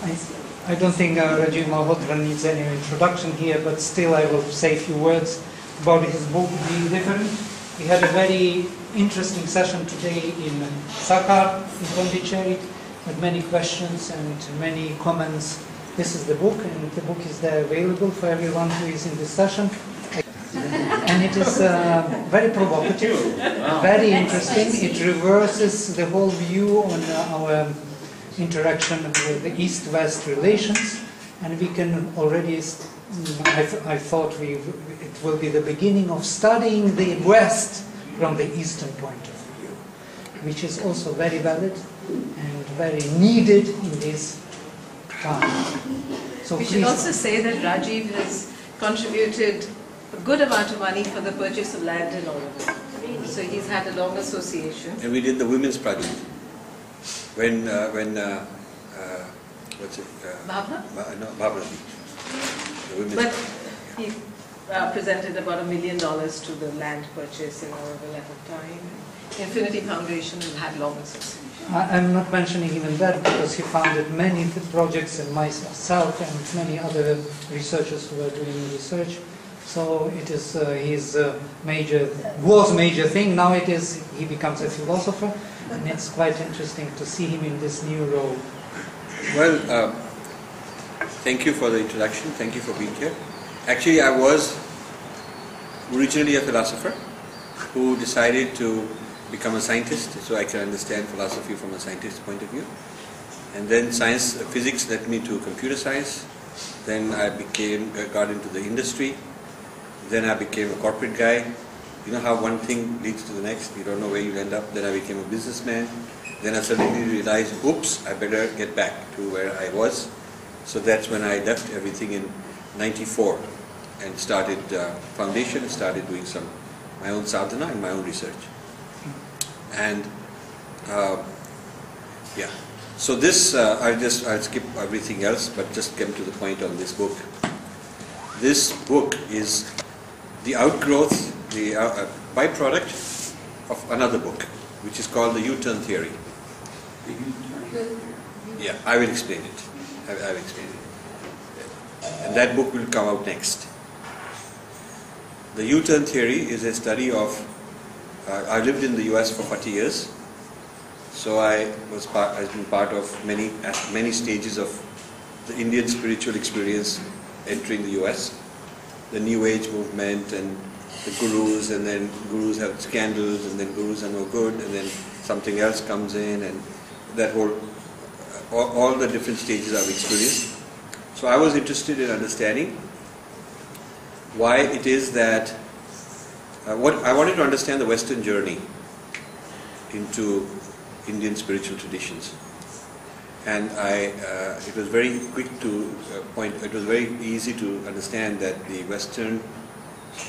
I don't think Rajiv Malhotra needs any introduction here, but still I will say a few words about his book, Be Different. We had a very interesting session today in Zakir, in Pondicherry, with many questions and many comments. This is the book, and the book is there available for everyone who is in this session. And it is very provocative, very interesting. It reverses the whole view on our interaction with the East-West relations, and we can already, I thought it will be the beginning of studying the West from the Eastern point of view, which is also very valid and very needed in this time. So we should also say that Rajiv has contributed a good amount of money for the purchase of land in Auroville. So he's had a long association. And we did the women's project. When what's it? Bhavna? No, Bhavna Beach. But he presented about $1 million to the land purchase in Auroville at the time. Infinity Foundation had long association. I'm not mentioning even that because he founded many projects, and myself and many other researchers who are doing research. So it is his major thing. Now it is, he becomes a philosopher, and it's quite interesting to see him in this new role. Well, thank you for the introduction. Thank you for being here. Actually, I was originally a philosopher who decided to become a scientist, so I can understand philosophy from a scientist's point of view. And then physics led me to computer science. Then I got into the industry. Then I became a corporate guy. You know how one thing leads to the next, you don't know where you end up. Then I became a businessman. Then I suddenly realized, oops, I better get back to where I was. So that's when I left everything in '94 and started foundation and started doing my own sadhana and my own research. And yeah, so this, I'll skip everything else, but just come to the point on this book. This book is the outgrowth, the byproduct of another book, which is called the U-turn theory. Yeah, I will explain it. I will explain it. And that book will come out next. The U-turn theory is a study of, I lived in the US for 40 years, so I've been part of many stages of the Indian spiritual experience entering the US. The New Age movement and the gurus, and then gurus have scandals, and then gurus are no good, and then something else comes in, and that whole, all the different stages I've experienced. So I was interested in understanding why it is that, I wanted to understand the Western journey into Indian spiritual traditions. And it was very quick to it was very easy to understand that the Western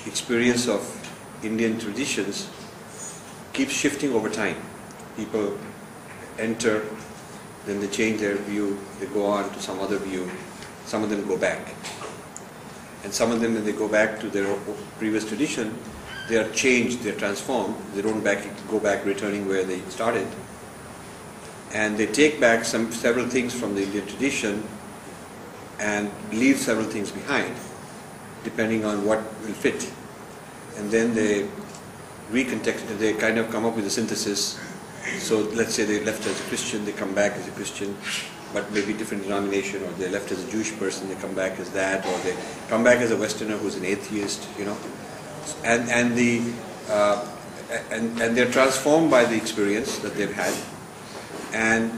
experience of Indian traditions keeps shifting over time. People enter, then they change their view, they go on to some other view, some of them go back. And some of them, when they go back to their previous tradition, they are changed, they are transformed, they don't go back returning where they started. And they take back several things from the Indian tradition and leave several things behind, depending on what will fit. And then they they kind of come up with a synthesis. So let's say they left as a Christian, they come back as a Christian, but maybe different denomination, or they left as a Jewish person, they come back as that, or they come back as a Westerner who's an atheist, you know. And they're transformed by the experience that they've had. And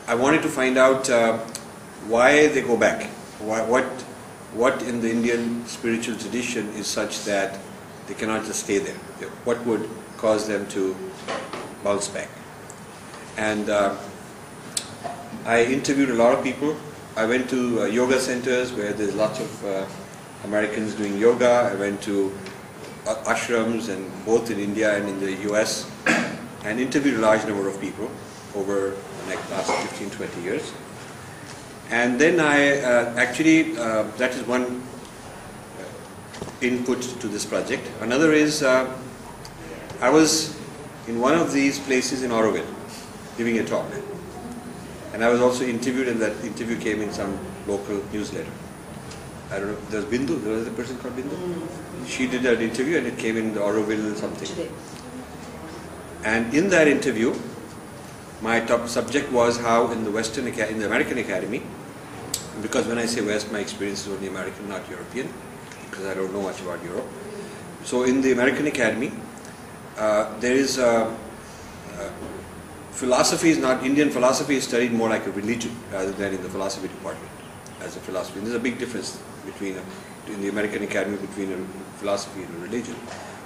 I wanted to find out why they go back. What in the Indian spiritual tradition is such that they cannot just stay there? What would cause them to bounce back? And I interviewed a lot of people. I went to yoga centers where there's lots of Americans doing yoga. I went to ashrams, and both in India and in the US, and interviewed a large number of people over the last 15-20 years. And then I that is one input to this project. Another is I was in one of these places in Auroville giving a talk, And I was also interviewed, and that interview came in some local newsletter. I don't know, there's Bindu, there was a person called Bindu. She did an interview and it came in the Auroville something. Today. And in that interview, my top subject was how in the in the American Academy, because when I say West, my experience is only American, not European, because I don't know much about Europe. So in the American Academy, there is philosophy is not, Indian philosophy is studied more like a religion rather than in the philosophy department as a philosophy. And there's a big difference between in the American Academy between a philosophy and a religion.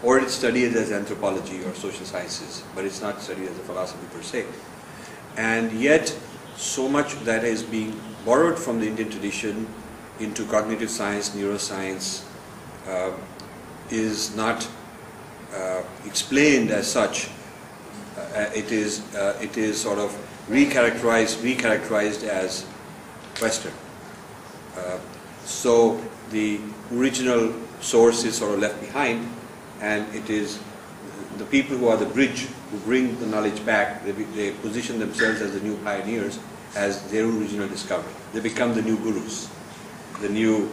Or it's studied as anthropology or social sciences, but it's not studied as a philosophy per se. And yet, so much that is being borrowed from the Indian tradition into cognitive science, neuroscience, is not explained as such. It is sort of recharacterized as Western. So the original source is sort of left behind, and it is the people who are the bridge, who bring the knowledge back. They position themselves as the new pioneers, as their original discovery. They become the new gurus, the new,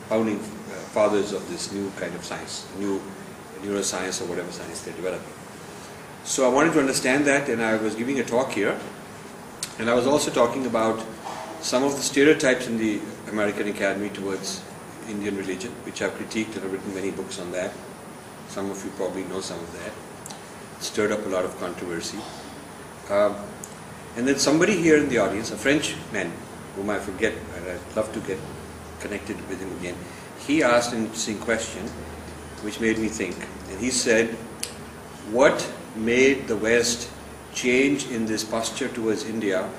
founding fathers of this new kind of science, new neuroscience or whatever science they're developing. So I wanted to understand that, and I was giving a talk here, and I was also talking about some of the stereotypes in the American Academy towards Indian religion, which I've critiqued and I've written many books on that. Some of you probably know some of that. It stirred up a lot of controversy. And then somebody here in the audience, a Frenchman, whom I forget, and I'd love to get connected with him again, he asked an interesting question, which made me think. And he said, what made the West change in this posture towards India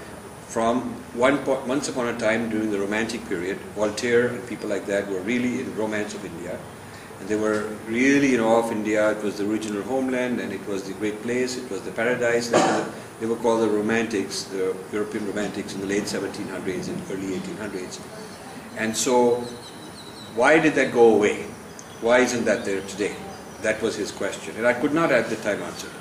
from once upon a time during the Romantic period? Voltaire and people like that were really in romance of India, and they were really in awe of India. It was the original homeland, and it was the great place, it was the paradise. They were called the Romantics, the European Romantics in the late 1700s and early 1800s. And so, why did that go away? Why isn't that there today? That was his question, and I could not at the time answer it.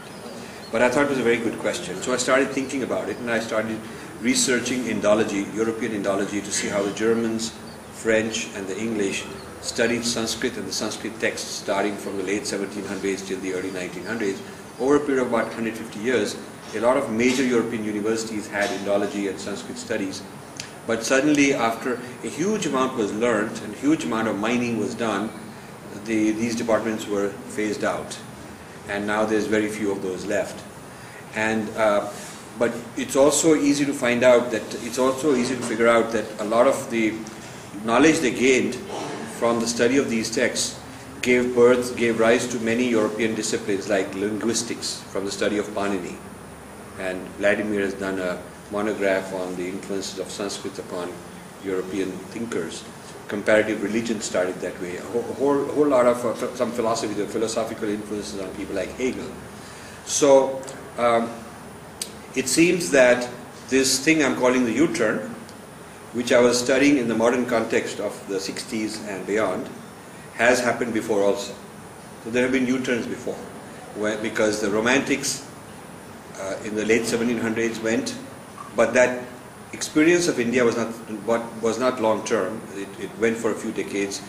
But I thought it was a very good question. So I started thinking about it, and I started researching Indology, European Indology, to see how the Germans, French, and the English studied Sanskrit and the Sanskrit texts starting from the late 1700s till the early 1900s. Over a period of about 150 years, a lot of major European universities had Indology and Sanskrit studies. But suddenly, after a huge amount was learned and a huge amount of mining was done, these departments were phased out. And now there's very few of those left. And but it's also easy to find out that, it's also easy to figure out that a lot of the knowledge they gained from the study of these texts gave rise to many European disciplines like linguistics from the study of Panini. And Vladimir has done a monograph on the influences of Sanskrit upon European thinkers. Comparative religion started that way. A whole lot of some philosophy, the philosophical influences on people like Hegel. So it seems that this thing I'm calling the U-turn, which I was studying in the modern context of the 60s and beyond, has happened before also. So there have been U-turns before, because the Romantics in the late 1700s went, but that experience of India was not long term. It went for a few decades,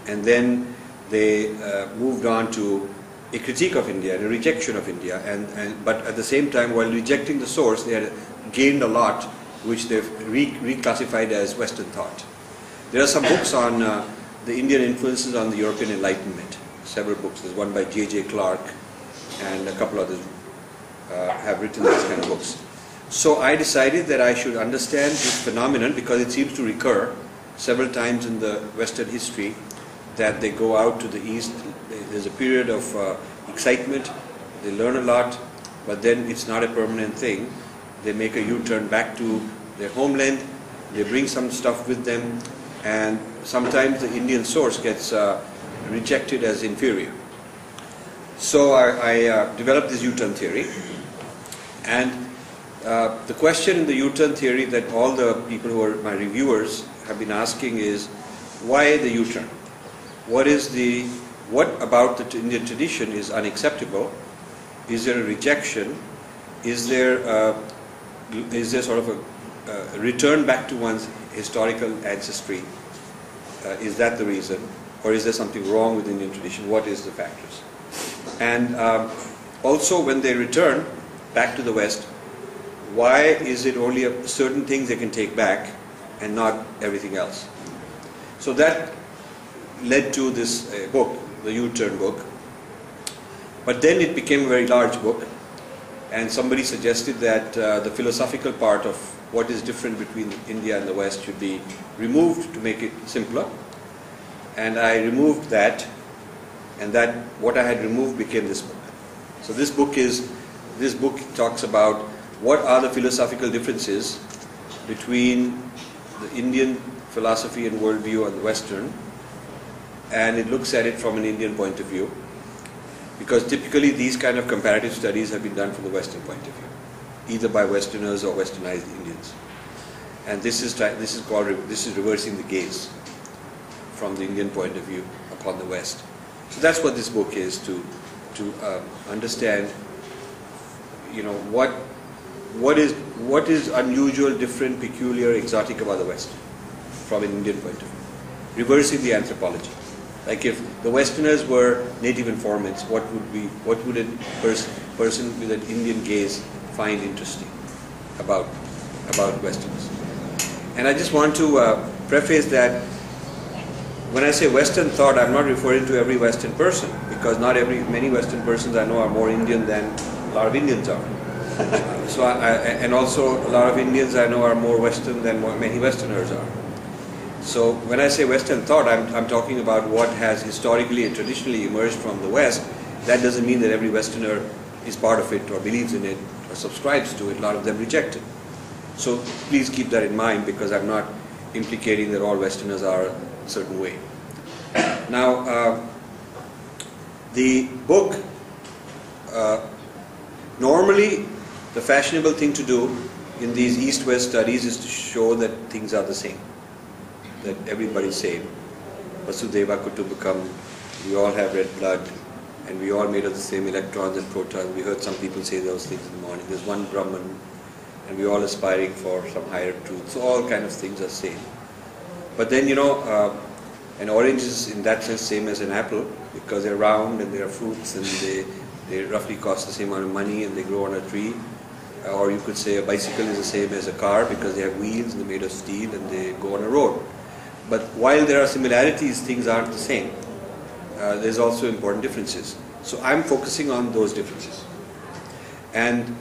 and then they moved on to a critique of India and a rejection of India, but at the same time, while rejecting the source, they had gained a lot, which they've reclassified as Western thought. There are some books on the Indian influences on the European Enlightenment. Several books. There's one by J.J. Clark, and a couple others have written these kind of books. So I decided that I should understand this phenomenon, because it seems to recur several times in the Western history, that they go out to the East. There's a period of excitement, they learn a lot, but then it's not a permanent thing. They make a U-turn back to their homeland, they bring some stuff with them, and sometimes the Indian source gets rejected as inferior. So I developed this U-turn theory, and the question in the U-turn theory that all the people who are my reviewers have been asking is, why the U-turn? What about the Indian tradition is unacceptable? Is there a rejection? Is there sort of a return back to one's historical ancestry. Is that the reason? Or is there something wrong with Indian tradition? What is the factors? And also when they return back to the West, why is it only certain things they can take back and not everything else? So that led to this book, the U-Turn book. But then it became a very large book, and somebody suggested that the philosophical part of what is different between India and the West should be removed to make it simpler. And I removed that, and that what I had removed became this book. So this book talks about what are the philosophical differences between the Indian philosophy and worldview and the Western, and it looks at it from an Indian point of view, because typically these kind of comparative studies have been done from the Western point of view, either by Westerners or Westernized Indians. And this is reversing the gaze from the Indian point of view upon the West. So that's what this book is, to understand, what is unusual, different, peculiar, exotic about the West from an Indian point of view. Reversing the anthropology. Like if the Westerners were native informants, what would a person with an Indian gaze find interesting about Westerners? And I just want to preface that when I say Western thought, I'm not referring to every Western person, because many Western persons I know are more Indian than a lot of Indians are. And also a lot of Indians I know are more Western than many Westerners are. So when I say Western thought, I'm talking about what has historically and traditionally emerged from the West. That doesn't mean that every Westerner is part of it or believes in it or subscribes to it. A lot of them reject it. So please keep that in mind, because I'm not implicating that all Westerners are a certain way. Now, the book, normally the fashionable thing to do in these East-West studies is to show that things are the same, that everybody's same. Vasudeva Kutumbakam, we all have red blood, and we all made of the same electrons and protons. We heard some people say those things in the morning. There's one Brahman, and we're all aspiring for some higher truth. So all kind of things are same. But then, an orange is in that sense same as an apple, because they're round and they're fruits, and they roughly cost the same amount of money, and they grow on a tree. Or you could say a bicycle is the same as a car, because they have wheels and they're made of steel and they go on a road. But while there are similarities, things aren't the same. There's also important differences. So I'm focusing on those differences. And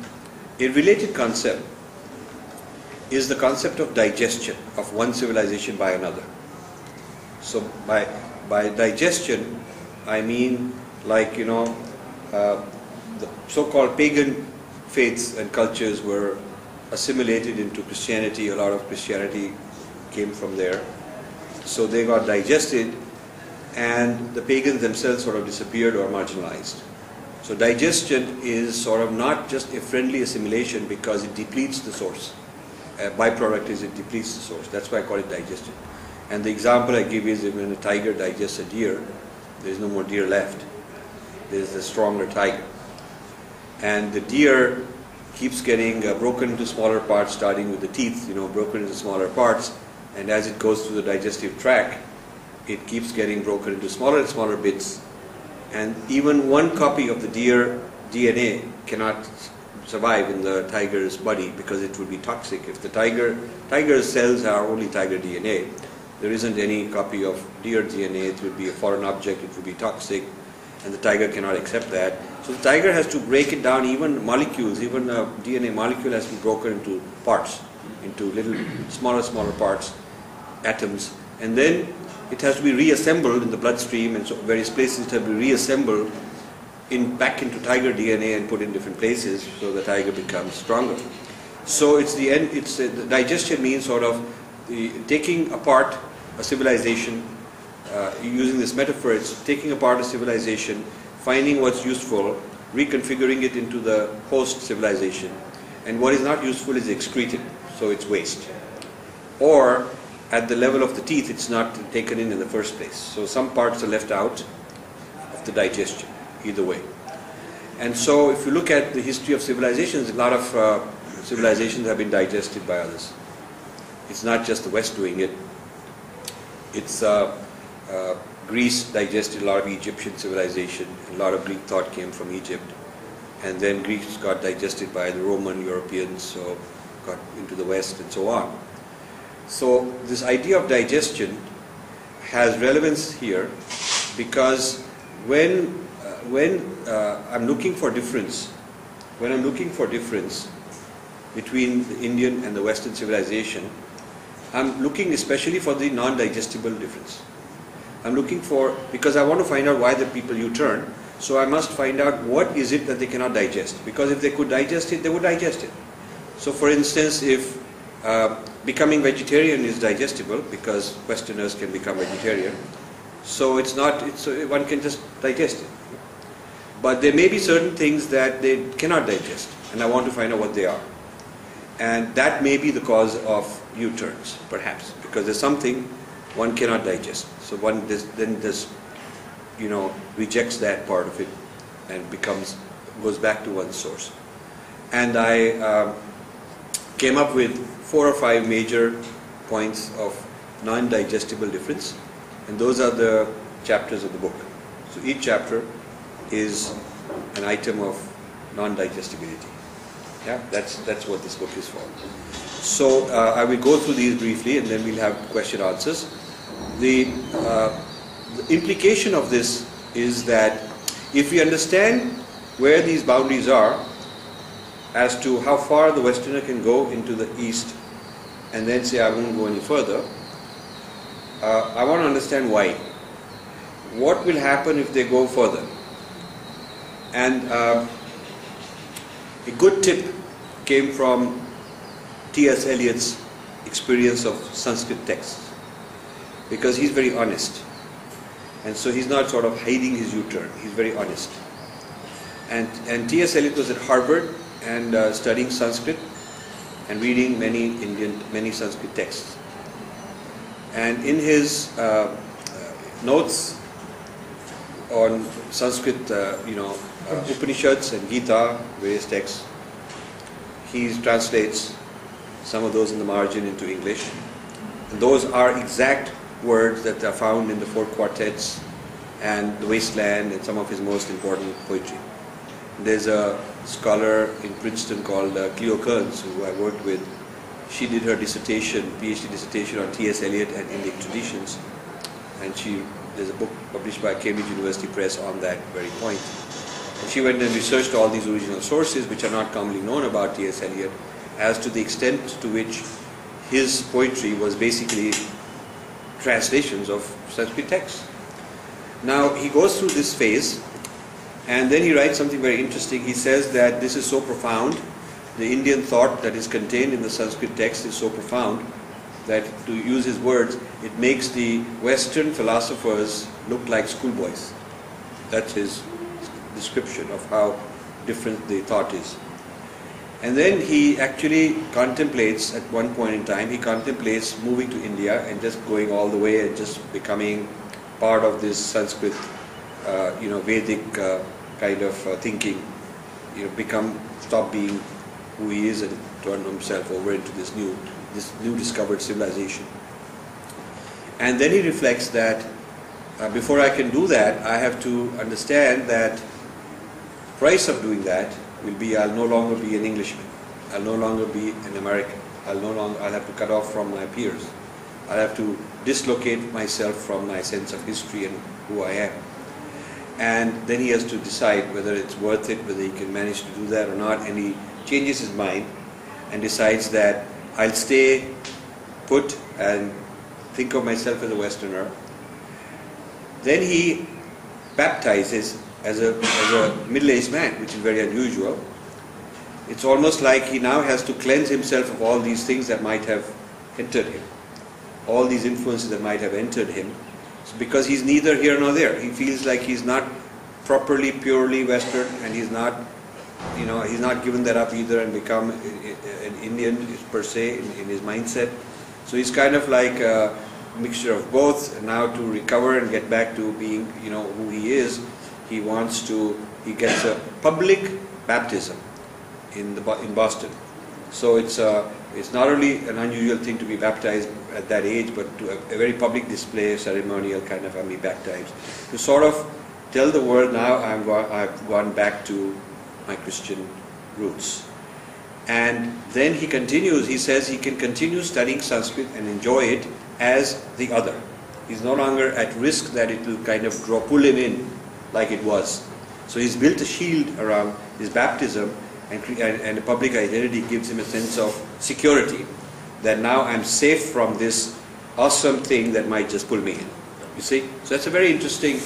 a related concept is the concept of digestion of one civilization by another. So by digestion, I mean the so-called pagan faiths and cultures were assimilated into Christianity. A lot of Christianity came from there. So they got digested, and the pagans themselves sort of disappeared or marginalized. So digestion is sort of not just a friendly assimilation, because it depletes the source. A byproduct is it depletes the source. That's why I call it digestion. And the example I give is when a tiger digests a deer, there's no more deer left. There's a stronger tiger. And the deer keeps getting broken into smaller parts, starting with the teeth, broken into smaller parts. And as it goes through the digestive tract, it keeps getting broken into smaller and smaller bits. And even one copy of the deer DNA cannot survive in the tiger's body, because it would be toxic. If the tiger's cells are only tiger DNA, there isn't any copy of deer DNA, it would be a foreign object, it would be toxic, and the tiger cannot accept that. So the tiger has to break it down, even molecules, even a DNA molecule has to be broken into parts, into little smaller parts, atoms, and then it has to be reassembled in the bloodstream, and so various places it has to be reassembled back into tiger DNA and put in different places, so the tiger becomes stronger. So the digestion means sort of taking apart a civilization, using this metaphor, it's taking apart a civilization, finding what's useful, reconfiguring it into the host civilization, and what is not useful is excreted, so it's waste. Or at the level of the teeth, it's not taken in the first place. So some parts are left out of the digestion, either way. And so if you look at the history of civilizations, a lot of civilizations have been digested by others. It's not just the West doing it. It's Greece digested a lot of Egyptian civilization, and a lot of Greek thought came from Egypt. And then Greeks got digested by the Roman Europeans, so got into the West and so on. So this idea of digestion has relevance here because when I'm looking for difference, between the Indian and the Western civilization, I'm looking especially for the non-digestible difference. I'm looking for, because I want to find out why the people U-turn, so I must find out what is it that they cannot digest. Because if they could digest it, they would digest it. So for instance, if becoming vegetarian is digestible, because Westerners can become vegetarian, so one can just digest it. But there may be certain things that they cannot digest, and I want to find out what they are. And that may be the cause of U-turns, perhaps, because there's something one cannot digest. So one then just, rejects that part of it and goes back to one's source. And I came up with 4 or 5 major points of non-digestible difference, and those are the chapters of the book. So each chapter is an item of non-digestibility. Yeah, that's what this book is for. So I will go through these briefly, and then we'll have question answers. The implication of this is that if we understand where these boundaries are, as to how far the Westerner can go into the East, and then say I won't go any further, I want to understand why. What will happen if they go further? And a good tip came from T.S. Eliot's experience of Sanskrit texts, because he's very honest, and so he's not sort of hiding his U-turn. He's very honest. And T.S. Eliot was at Harvard and studying Sanskrit and reading many Sanskrit texts. And in his notes on Sanskrit, Upanishads and Gita, various texts, he translates some of those in the margin into English. And those are exact words that are found in the 4 quartets and the Wasteland and some of his most important poetry. There's a scholar in Princeton called Cleo Kearns, who I worked with. She did her dissertation, PhD dissertation on T.S. Eliot and Indic traditions, and there's a book published by Cambridge University Press on that very point. And she went and researched all these original sources, which are not commonly known about T.S. Eliot, as to the extent to which his poetry was basically translations of Sanskrit texts. Now he goes through this phase, and then he writes something very interesting. He says that this is so profound, the Indian thought that is contained in the Sanskrit text is so profound that, to use his words, it makes the Western philosophers look like schoolboys. That's his description of how different the thought is. And then he actually contemplates, at one point in time, he contemplates moving to India and just going all the way and just becoming part of this Sanskrit, Vedic kind of thinking, stop being who he is and turn himself over into this new discovered civilization. And then he reflects that before I can do that, I have to understand that price of doing that will be I'll no longer be an Englishman, I'll no longer be an American, I'll have to cut off from my peers, I'll have to dislocate myself from my sense of history and who I am. And then he has to decide whether it's worth it, whether he can manage to do that or not, and he changes his mind and decides that I'll stay put and think of myself as a Westerner. Then he baptizes as a middle-aged man, which is very unusual. It's almost like he now has to cleanse himself of all these things that might have entered him, all these influences that might have entered him, because he's neither here nor there. He feels like he's not properly, purely Western, and he's not given that up either and become an Indian per se in his mindset. So he's kind of like a mixture of both. And now to recover and get back to being, who he is, he gets a public baptism in Boston. So it's It's not only an unusual thing to be baptized at that age, but to a very public display, ceremonial kind of, be baptized. To sort of tell the world, now I've gone back to my Christian roots. And then he continues, he says he can continue studying Sanskrit and enjoy it as the other. He's no longer at risk that it will kind of pull him in like it was. So he's built a shield around his baptism, and a public identity gives him a sense of security, that now I'm safe from this awesome thing that might just pull me in. You see? So that's a very interesting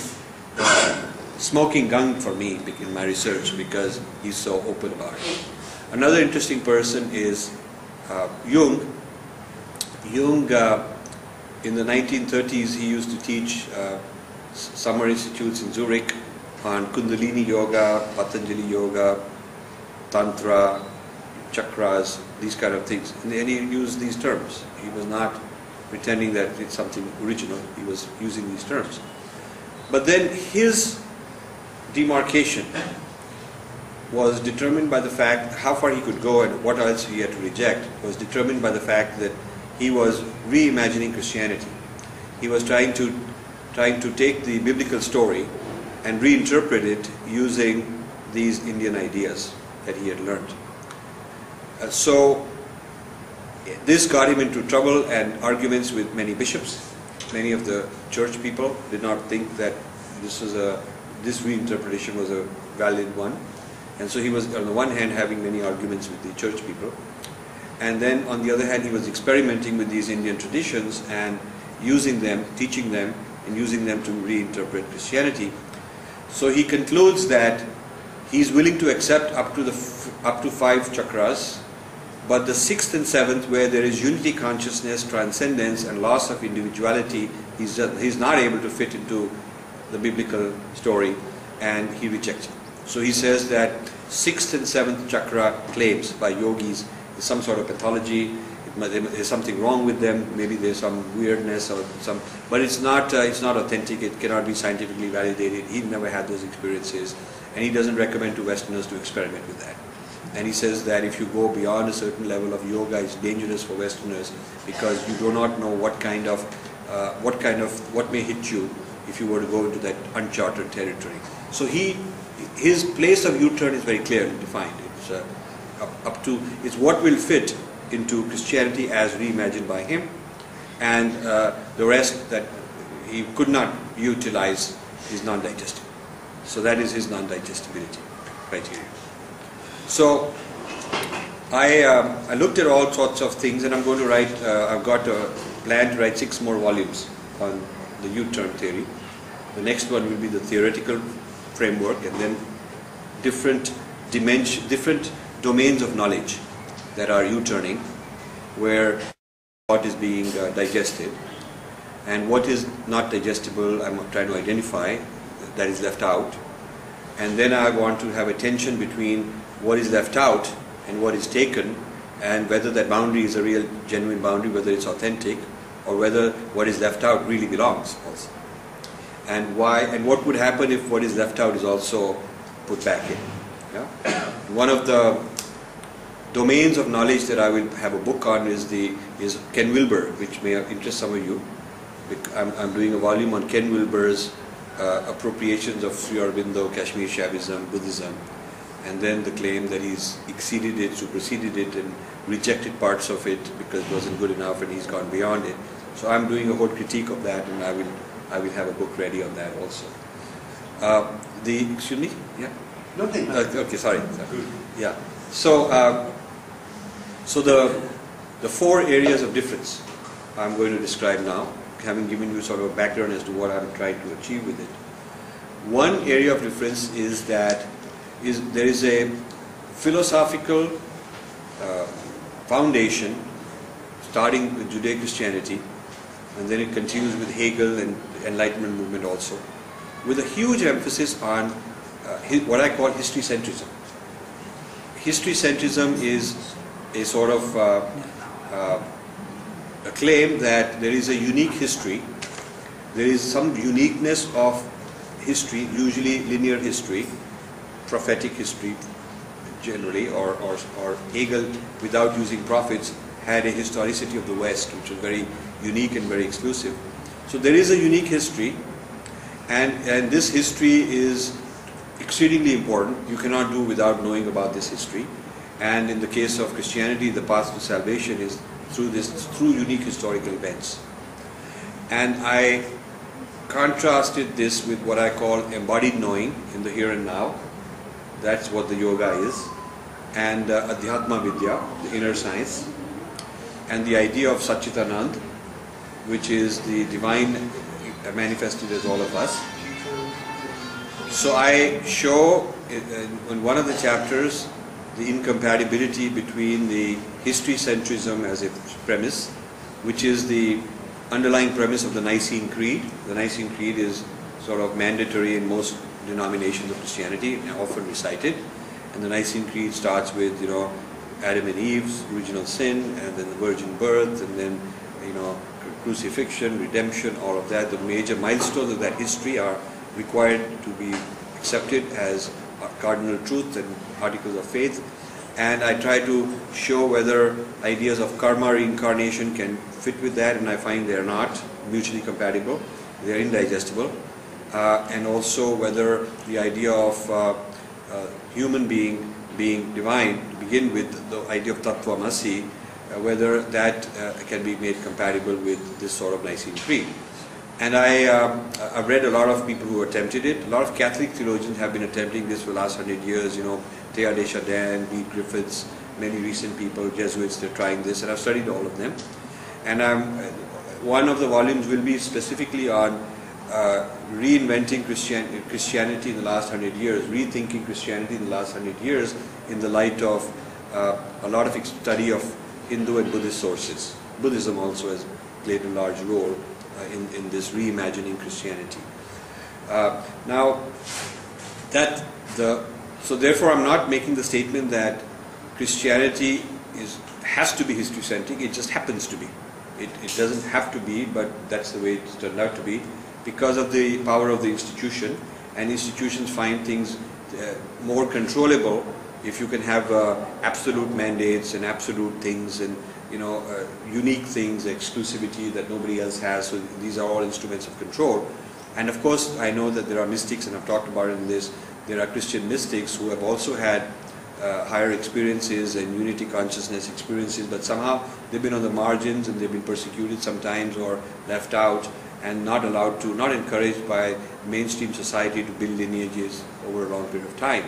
smoking gun for me in my research, because he's so open about it. Another interesting person is Jung. Jung, in the 1930s, he used to teach summer institutes in Zurich on Kundalini Yoga, Patanjali Yoga, Tantra, chakras, these kind of things. And he used these terms. He was not pretending that it's something original. He was using these terms. But then his demarcation was determined by the fact how far he could go and what else he had to reject, was determined by the fact that he was reimagining Christianity. He was trying to take the biblical story and reinterpret it using these Indian ideas that he had learned. So this got him into trouble and arguments with many bishops. Many of the church people did not think that this reinterpretation was a valid one. And so he was, on the one hand, having many arguments with the church people. And then, on the other hand, he was experimenting with these Indian traditions and using them, teaching them, and using them to reinterpret Christianity. So he concludes that he's willing to accept up to 5 chakras, but the 6th and 7th, where there is unity consciousness, transcendence, and loss of individuality, he's not able to fit into the biblical story, and he rejects it. So he says that 6th and 7th chakra claims by yogis is some sort of pathology. There's something wrong with them. Maybe there's some weirdness or some, but it's not authentic. It cannot be scientifically validated. He never had those experiences, and he doesn't recommend to Westerners to experiment with that. And he says that if you go beyond a certain level of yoga, it's dangerous for Westerners, because you do not know what may hit you if you were to go into that uncharted territory. So his place of U-turn is very clearly defined. It's what will fit into Christianity as reimagined by him, and the rest that he could not utilize is non-digestible. So that is his non-digestibility criteria. So I looked at all sorts of things, and I'm going to write, I've got a plan to write 6 more volumes on the U-turn theory. The next one will be the theoretical framework, and then different domains of knowledge that are U-turning, where thought is being digested, and what is not digestible I'm trying to identify, that is left out. And then I want to have a tension between what is left out and what is taken, and whether that boundary is a real genuine boundary, whether it's authentic, or whether what is left out really belongs also. And why, and what would happen if what is left out is also put back in. Yeah? One of the domains of knowledge that I will have a book on is Ken Wilber, which may interest some of you. I'm doing a volume on Ken Wilber's appropriations of Sri Aurobindo, Kashmir Shaivism, Buddhism, and then the claim that he's exceeded it, superseded it, and rejected parts of it because it wasn't good enough, and he's gone beyond it. So I'm doing a whole critique of that, and I will have a book ready on that also. Excuse me? Yeah? Nothing. Okay, sorry. Yeah. So the 4 areas of difference I'm going to describe now, having given you sort of a background as to what I'm trying to achieve with it. One area of difference is that there is a philosophical foundation starting with Judeo-Christianity, and then it continues with Hegel and Enlightenment movement also, with a huge emphasis on what I call history centrism. History centrism is a sort of a claim that there is a unique history, there is some uniqueness of history, usually linear history, prophetic history generally, or Hegel, without using prophets, had a historicity of the West, which was very unique and very exclusive. So there is a unique history, and this history is exceedingly important. You cannot do without knowing about this history. And in the case of Christianity, the path to salvation is through unique historical events. And I contrasted this with what I call embodied knowing in the here and now. That's what the yoga is. And Adhyatma Vidya, the inner science. And the idea of Satchitanand, which is the divine manifested as all of us. So I show in one of the chapters the incompatibility between the history centrism as a premise, which is the underlying premise of the Nicene Creed. The Nicene Creed is sort of mandatory in most denominations of Christianity, often recited. And the Nicene Creed starts with, Adam and Eve's original sin, and then the virgin birth, and then, crucifixion, redemption, all of that. The major milestones of that history are required to be accepted as cardinal truth and articles of faith. And I try to show whether ideas of karma, reincarnation can fit with that, and I find they are not mutually compatible. They are indigestible. And also whether the idea of human being divine, to begin with the idea of Tattvamasi, whether that can be made compatible with this sort of Nicene Creed. And I've read a lot of people who attempted it. A lot of Catholic theologians have been attempting this for the last 100 years. Thea Deschardins, Bede Griffiths, many recent people, Jesuits, they're trying this, and I've studied all of them. And one of the volumes will be specifically on reinventing Christianity in the last 100 years, rethinking Christianity in the last 100 years in the light of a lot of study of Hindu and Buddhist sources. Buddhism also has played a large role in this reimagining Christianity. So therefore I'm not making the statement that Christianity has to be history-centric. It just happens to be. It doesn't have to be, but that's the way it's turned out to be, because of the power of the institution. And institutions find things more controllable if you can have absolute mandates and absolute things and unique things, exclusivity that nobody else has. So these are all instruments of control. And of course, I know that there are mystics, and I've talked about it in this. There are Christian mystics who have also had higher experiences and unity consciousness experiences, but somehow they've been on the margins and they've been persecuted sometimes or left out and not allowed to, not encouraged by mainstream society to build lineages over a long period of time.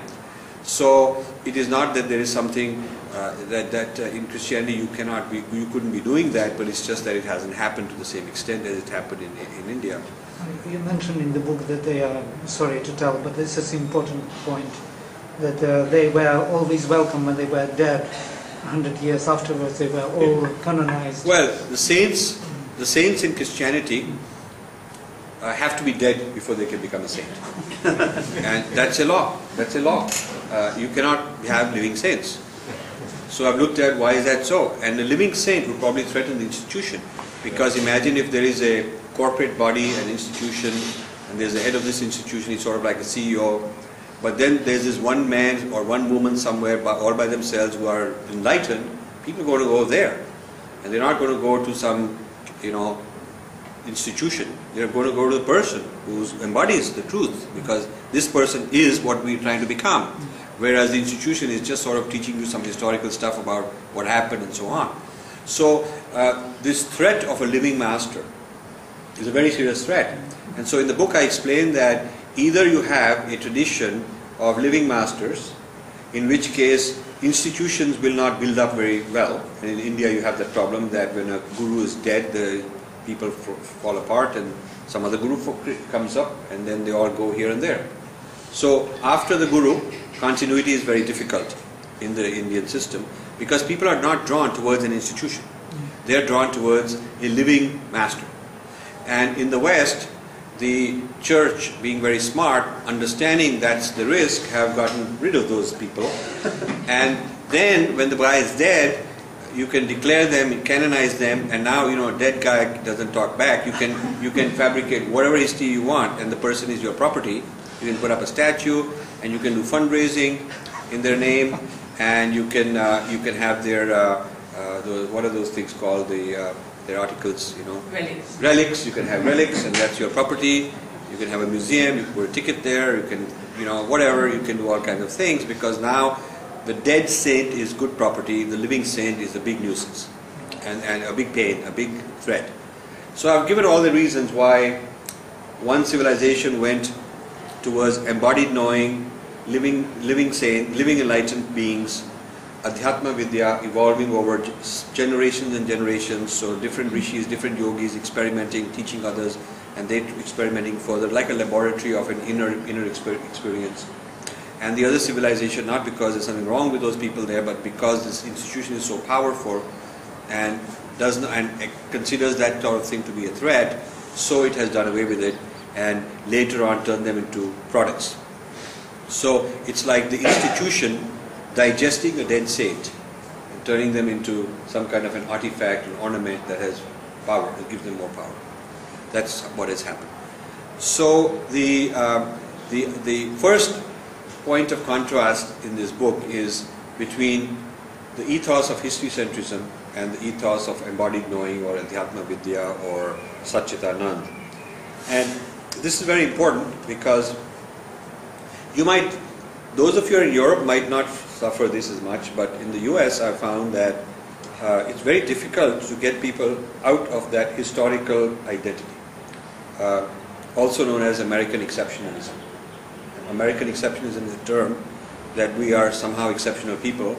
So it is not that there is something that in Christianity you couldn't be doing that, but it's just that it hasn't happened to the same extent as it happened in India. You mentioned in the book that they are, sorry to tell, but this is an important point, that they were always welcome when they were dead. 100 years afterwards, they were all canonized. Well, the saints in Christianity have to be dead before they can become a saint. And that's a law. That's a law. You cannot have living saints. So I've looked at why is that so. And a living saint would probably threaten the institution. Because imagine if there is a corporate body, an institution, and there's the head of this institution, he's sort of like a CEO. But then there's this one man or one woman somewhere all by themselves who are enlightened. People are going to go there. And they're not going to go to some, institution. They're going to go to the person who embodies the truth, because this person is what we're trying to become. Whereas the institution is just sort of teaching you some historical stuff about what happened and so on. So this threat of a living master is a very serious threat. And so in the book I explain that either you have a tradition of living masters, in which case institutions will not build up very well. And in India you have that problem that when a guru is dead, the people fall apart and some other guru comes up and then they all go here and there. So after the guru, continuity is very difficult in the Indian system, because people are not drawn towards an institution. They are drawn towards a living master. And in the West, the church, being very smart, understanding that's the risk, have gotten rid of those people. And then when the guy is dead, you can declare them, canonize them, and now a dead guy doesn't talk back. You can fabricate whatever history you want, and the person is your property. You can put up a statue, and you can do fundraising in their name, and you can have their what are those things called? Their articles, you know. Relics. Relics. You can have relics, and that's your property. You can have a museum. You can put a ticket there. You can, you know, whatever. You can do all kinds of things because now the dead saint is good property. The living saint is a big nuisance, and a big pain, a big threat. So I've given all the reasons why one civilization went towards embodied knowing, living saint, living enlightened beings, Adhyatma Vidya evolving over generations and generations, so different rishis, different yogis experimenting, teaching others, and they experimenting further, like a laboratory of an inner experience. And the other civilization, not because there's something wrong with those people there, but because this institution is so powerful and considers that sort of thing to be a threat, so it has done away with it and later on turned them into products. So it's like the institution digesting a dead saint and turning them into some kind of an artifact, an ornament that has power, that gives them more power. That's what has happened. So the first point of contrast in this book is between the ethos of history centrism and the ethos of embodied knowing or Adhyatma Vidya or Satchitanand. And this is very important because those of you in Europe might not suffer this as much, but in the US I found that it's very difficult to get people out of that historical identity, also known as American exceptionalism. American exceptionalism is a term that we are somehow exceptional people,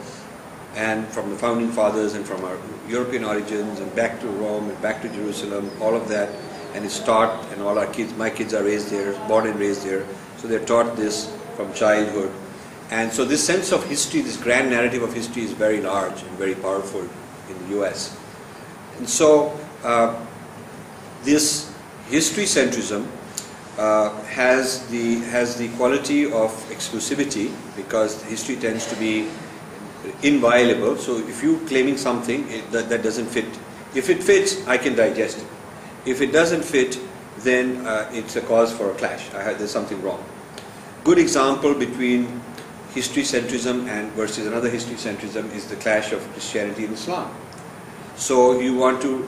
and from the founding fathers and from our European origins and back to Rome and back to Jerusalem, all of that, and it's taught, and all our kids, my kids are raised there, born and raised there, so they're taught this from childhood. And so this sense of history, this grand narrative of history is very large and very powerful in the US. And so this history centrism has the quality of exclusivity because history tends to be inviolable. So if you're claiming something that doesn't fit, if it fits, I can digest it. If it doesn't fit, then it's a cause for a clash. There's something wrong. Good example between history centrism and versus another history centrism is the clash of Christianity and Islam. So you want to,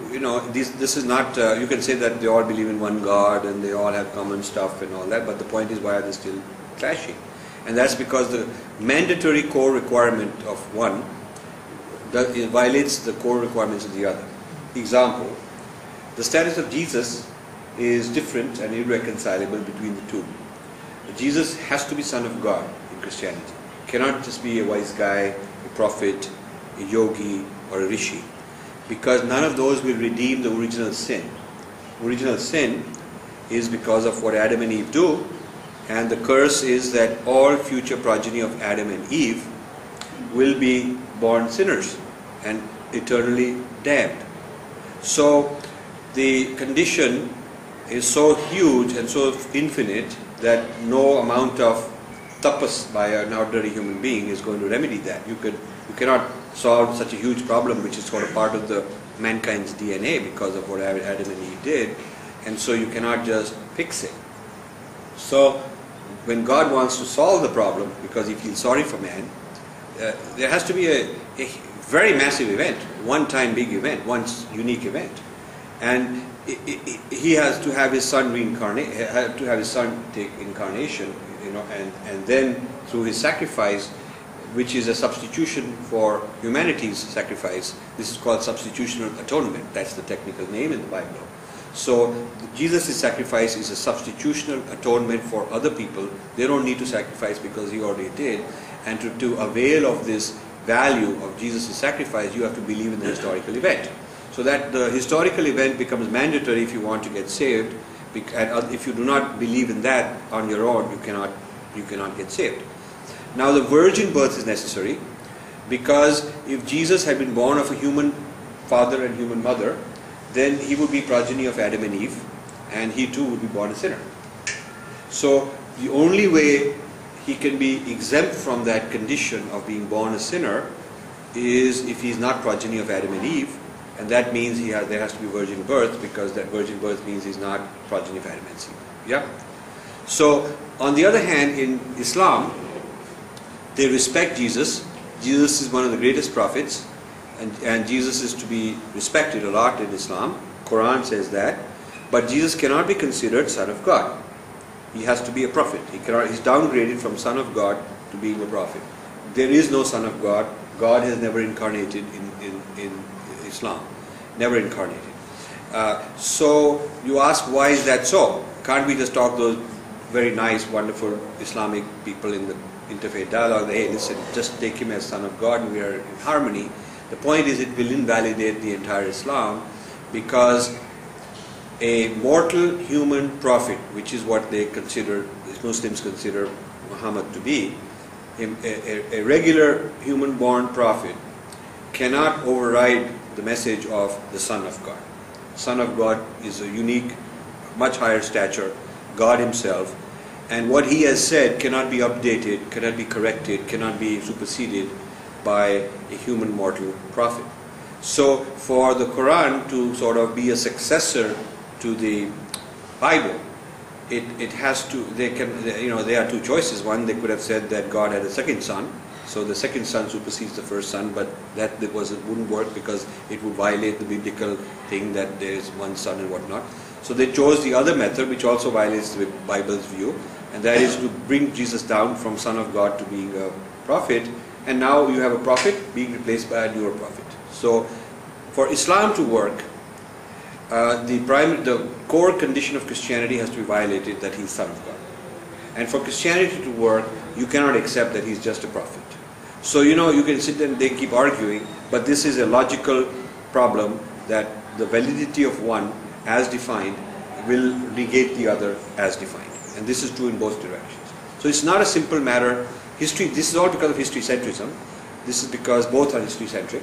this is not, you can say that they all believe in one God and they all have common stuff and all that, but the point is, why are they still clashing? And that's because the mandatory core requirement of one violates the core requirements of the other. Example, the status of Jesus is different and irreconcilable between the two. Jesus has to be Son of God in Christianity. Cannot just be a wise guy, a prophet, a yogi, or a rishi, because none of those will redeem the original sin. Original sin is because of what Adam and Eve do, and the curse is that all future progeny of Adam and Eve will be born sinners and eternally damned. So the condition is so huge and so infinite that no amount of tapas by an ordinary human being is going to remedy that. You cannot solve such a huge problem which is sort of part of the mankind's DNA because of what Adam and Eve did, and so you cannot just fix it. So when God wants to solve the problem because he feels sorry for man, there has to be a very massive event, one-time big event, one unique event, and he has to have his son reincarnate, to have his son take incarnation, and then through his sacrifice, which is a substitution for humanity's sacrifice. This is called substitutional atonement. That's the technical name in the Bible. So Jesus' sacrifice is a substitutional atonement for other people. They don't need to sacrifice because he already did. And to avail of this value of Jesus' sacrifice, you have to believe in the historical event. So that the historical event becomes mandatory if you want to get saved. And if you do not believe in that on your own, you cannot get saved. Now the virgin birth is necessary because if Jesus had been born of a human father and human mother, then he would be progeny of Adam and Eve, and he too would be born a sinner. So the only way he can be exempt from that condition of being born a sinner is if he's not progeny of Adam and Eve, and that means there has to be virgin birth, because that virgin birth means he's not progeny of Adam and Eve. Yeah? So on the other hand, in Islam, they respect Jesus. Jesus is one of the greatest prophets. and Jesus is to be respected a lot in Islam. Quran says that, but Jesus cannot be considered Son of God. He has to be a prophet. He's downgraded from Son of God to being a prophet. There is no Son of God. God has never incarnated in Islam. Never incarnated. So you ask, why is that so? Can't we just talk those very nice, wonderful Islamic people in the interfaith dialogue? Hey, listen, just take him as Son of God and we are in harmony. The point is, it will invalidate the entire Islam, because a mortal human prophet, which is what they consider, Muslims consider Muhammad to be, a regular human-born prophet cannot override the message of the Son of God. Son of God is a unique, much higher stature, God himself, and what he has said cannot be updated, cannot be corrected, cannot be superseded by a human mortal prophet. So for the Quran to sort of be a successor to the Bible, it has to, there are two choices. One, they could have said that God had a second son, so the second son supersedes the first son, but that wouldn't work, because it would violate the biblical thing that there is one son and whatnot. So they chose the other method, which also violates the Bible's view, and that is to bring Jesus down from Son of God to being a prophet, and now you have a prophet being replaced by a newer prophet. So for Islam to work, the core condition of Christianity has to be violated, that he's Son of God. And for Christianity to work, you cannot accept that he's just a prophet. So you can sit there and they keep arguing, but this is a logical problem, that the validity of one as defined will negate the other as defined. And this is true in both directions. So it's not a simple matter. This is all because of history-centrism. This is because both are history-centric.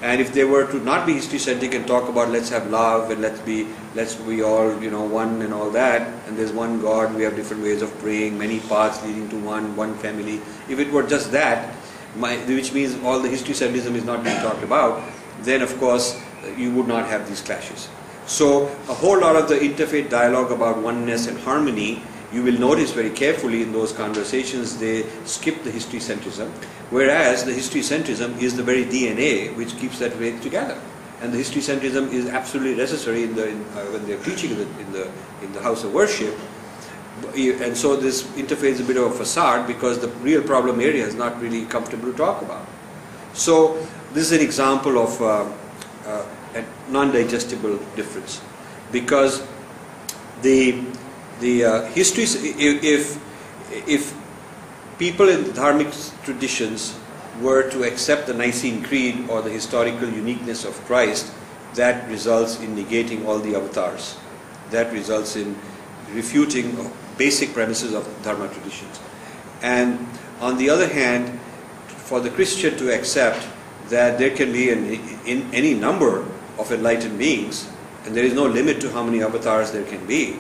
And if they were to not be history-centric and talk about let's have love and let's be all one and all that, and there's one God, we have different ways of praying, many paths leading to one family. If it were just that, which means all the history-centrism is not being talked about, then of course you would not have these clashes. So a whole lot of the interfaith dialogue about oneness and harmony, you will notice very carefully in those conversations, they skip the history-centrism, whereas the history-centrism is the very DNA which keeps that faith together. And the history-centrism is absolutely necessary when they're preaching in the house of worship. And so this interfaith is a bit of a facade, because the real problem area is not really comfortable to talk about. So this is an example of a non-digestible difference, because the history, if people in the Dharmic traditions were to accept the Nicene Creed or the historical uniqueness of Christ, that results in negating all the avatars. That results in refuting basic premises of Dharma traditions. And on the other hand, for the Christian to accept that there can be any number of enlightened beings, and there is no limit to how many avatars there can be,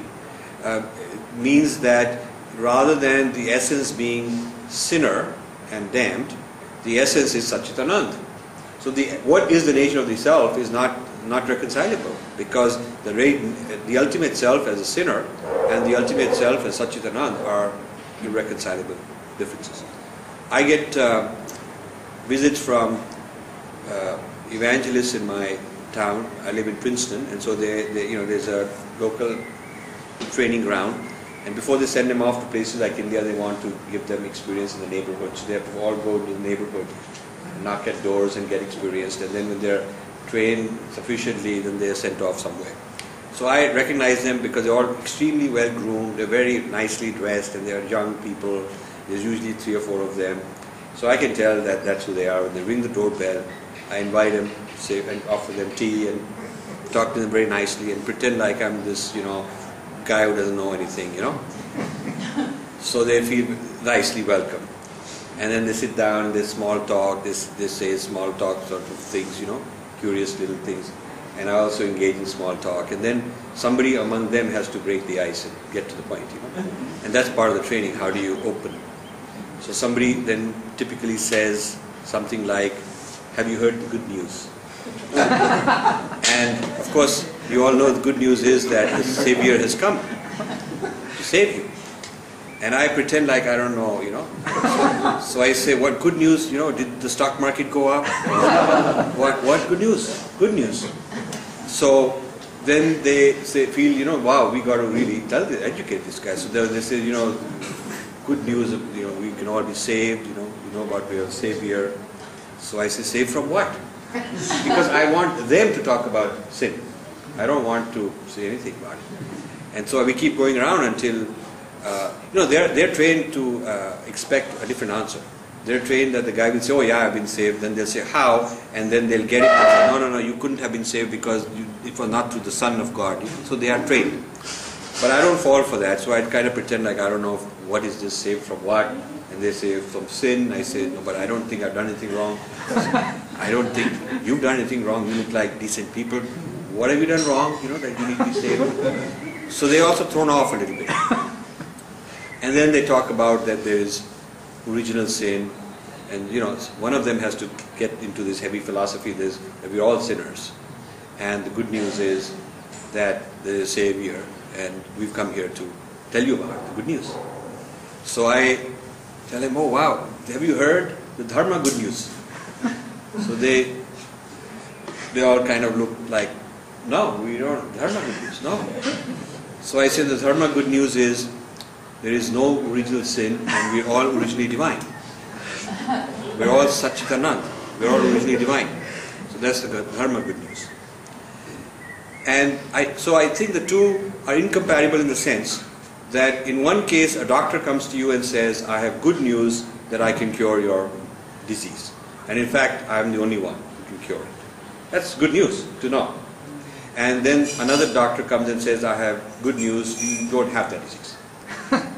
means that rather than the essence being sinner and damned, the essence is Satchitanand. So what is the nature of the self is not reconcilable, because the ultimate self as a sinner and the ultimate self as Satchitanand are irreconcilable differences. I get visits from evangelists in my town. I live in Princeton, and so there's a local training ground, and before they send them off to places like India, they want to give them experience in the neighborhood. So they have to all go to the neighborhood, knock at doors and get experienced, and then when they're trained sufficiently, then they're sent off somewhere. So I recognize them because they're all extremely well groomed, they're very nicely dressed, and they're young people. There's usually 3 or 4 of them. So I can tell that that's who they are. When they ring the doorbell, I invite them, and offer them tea and talk to them very nicely and pretend like I'm this, guy who doesn't know anything, So they feel nicely welcome. And then they sit down and they small talk, they say small talk sort of things, curious little things. And I also engage in small talk. And then somebody among them has to break the ice and get to the point, And that's part of the training. How do you open? So somebody then typically says something like, have you heard the good news? And of course, you all know the good news is that the Savior has come to save you. And I pretend like I don't know, you know. So I say, what good news, you know, did the stock market go up? What good news? Good news. So then they feel, you know, wow, we got to really educate this guy. So they say, you know, good news, you know, we can all be saved, you know about we are Savior. So I say, saved from what? Because I want them to talk about sin. I don't want to say anything about it. And so we keep going around until, you know, they're trained to expect a different answer. They're trained that the guy will say, oh yeah, I've been saved. Then they'll say, how? And then they'll get it. Say, no, you couldn't have been saved because it was not through the Son of God. So they are trained. But I don't fall for that. So I kind of pretend like I don't know what is this, saved from what. And they say, from sin. I say, no, but I don't think I've done anything wrong. I don't think you've done anything wrong. You look like decent people. What have you done wrong, you know, that you need to be saved? So they're also thrown off a little bit. And then they talk about that there is original sin, and you know, one of them has to get into this heavy philosophy that we're all sinners, and the good news is that there is a Savior, and we've come here to tell you about the good news. So I tell him, oh wow, have you heard the Dharma good news? So they all kind of look like, no, we don't, Dharma good news, no. So I said the Dharma good news is there is no original sin and we're all originally divine. We're all Satchitanand. We're all originally divine. So that's the Dharma good news. And so I think the two are incompatible in the sense that in one case a doctor comes to you and says, I have good news that I can cure your disease. And in fact, I'm the only one who can cure it. That's good news to know. And then another doctor comes and says, I have good news, you don't have that disease.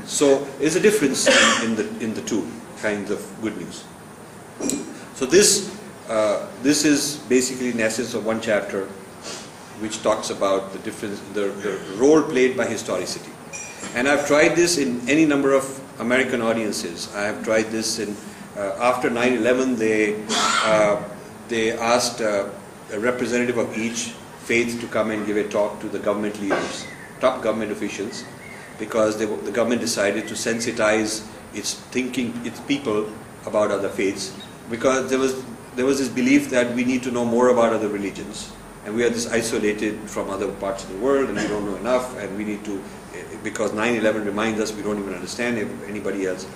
So there's a difference in the two kinds of good news. So this is basically in essence of one chapter which talks about the difference, the role played by historicity. And I've tried this in any number of American audiences. I have tried this in, after 9/11 they asked a representative of each faith to come and give a talk to the government leaders, top government officials, because the government decided to sensitize its people about other faiths, because there was this belief that we need to know more about other religions, and we are this isolated from other parts of the world, and we don't know enough, and we need to, because 9/11 reminds us we don't even understand anybody else.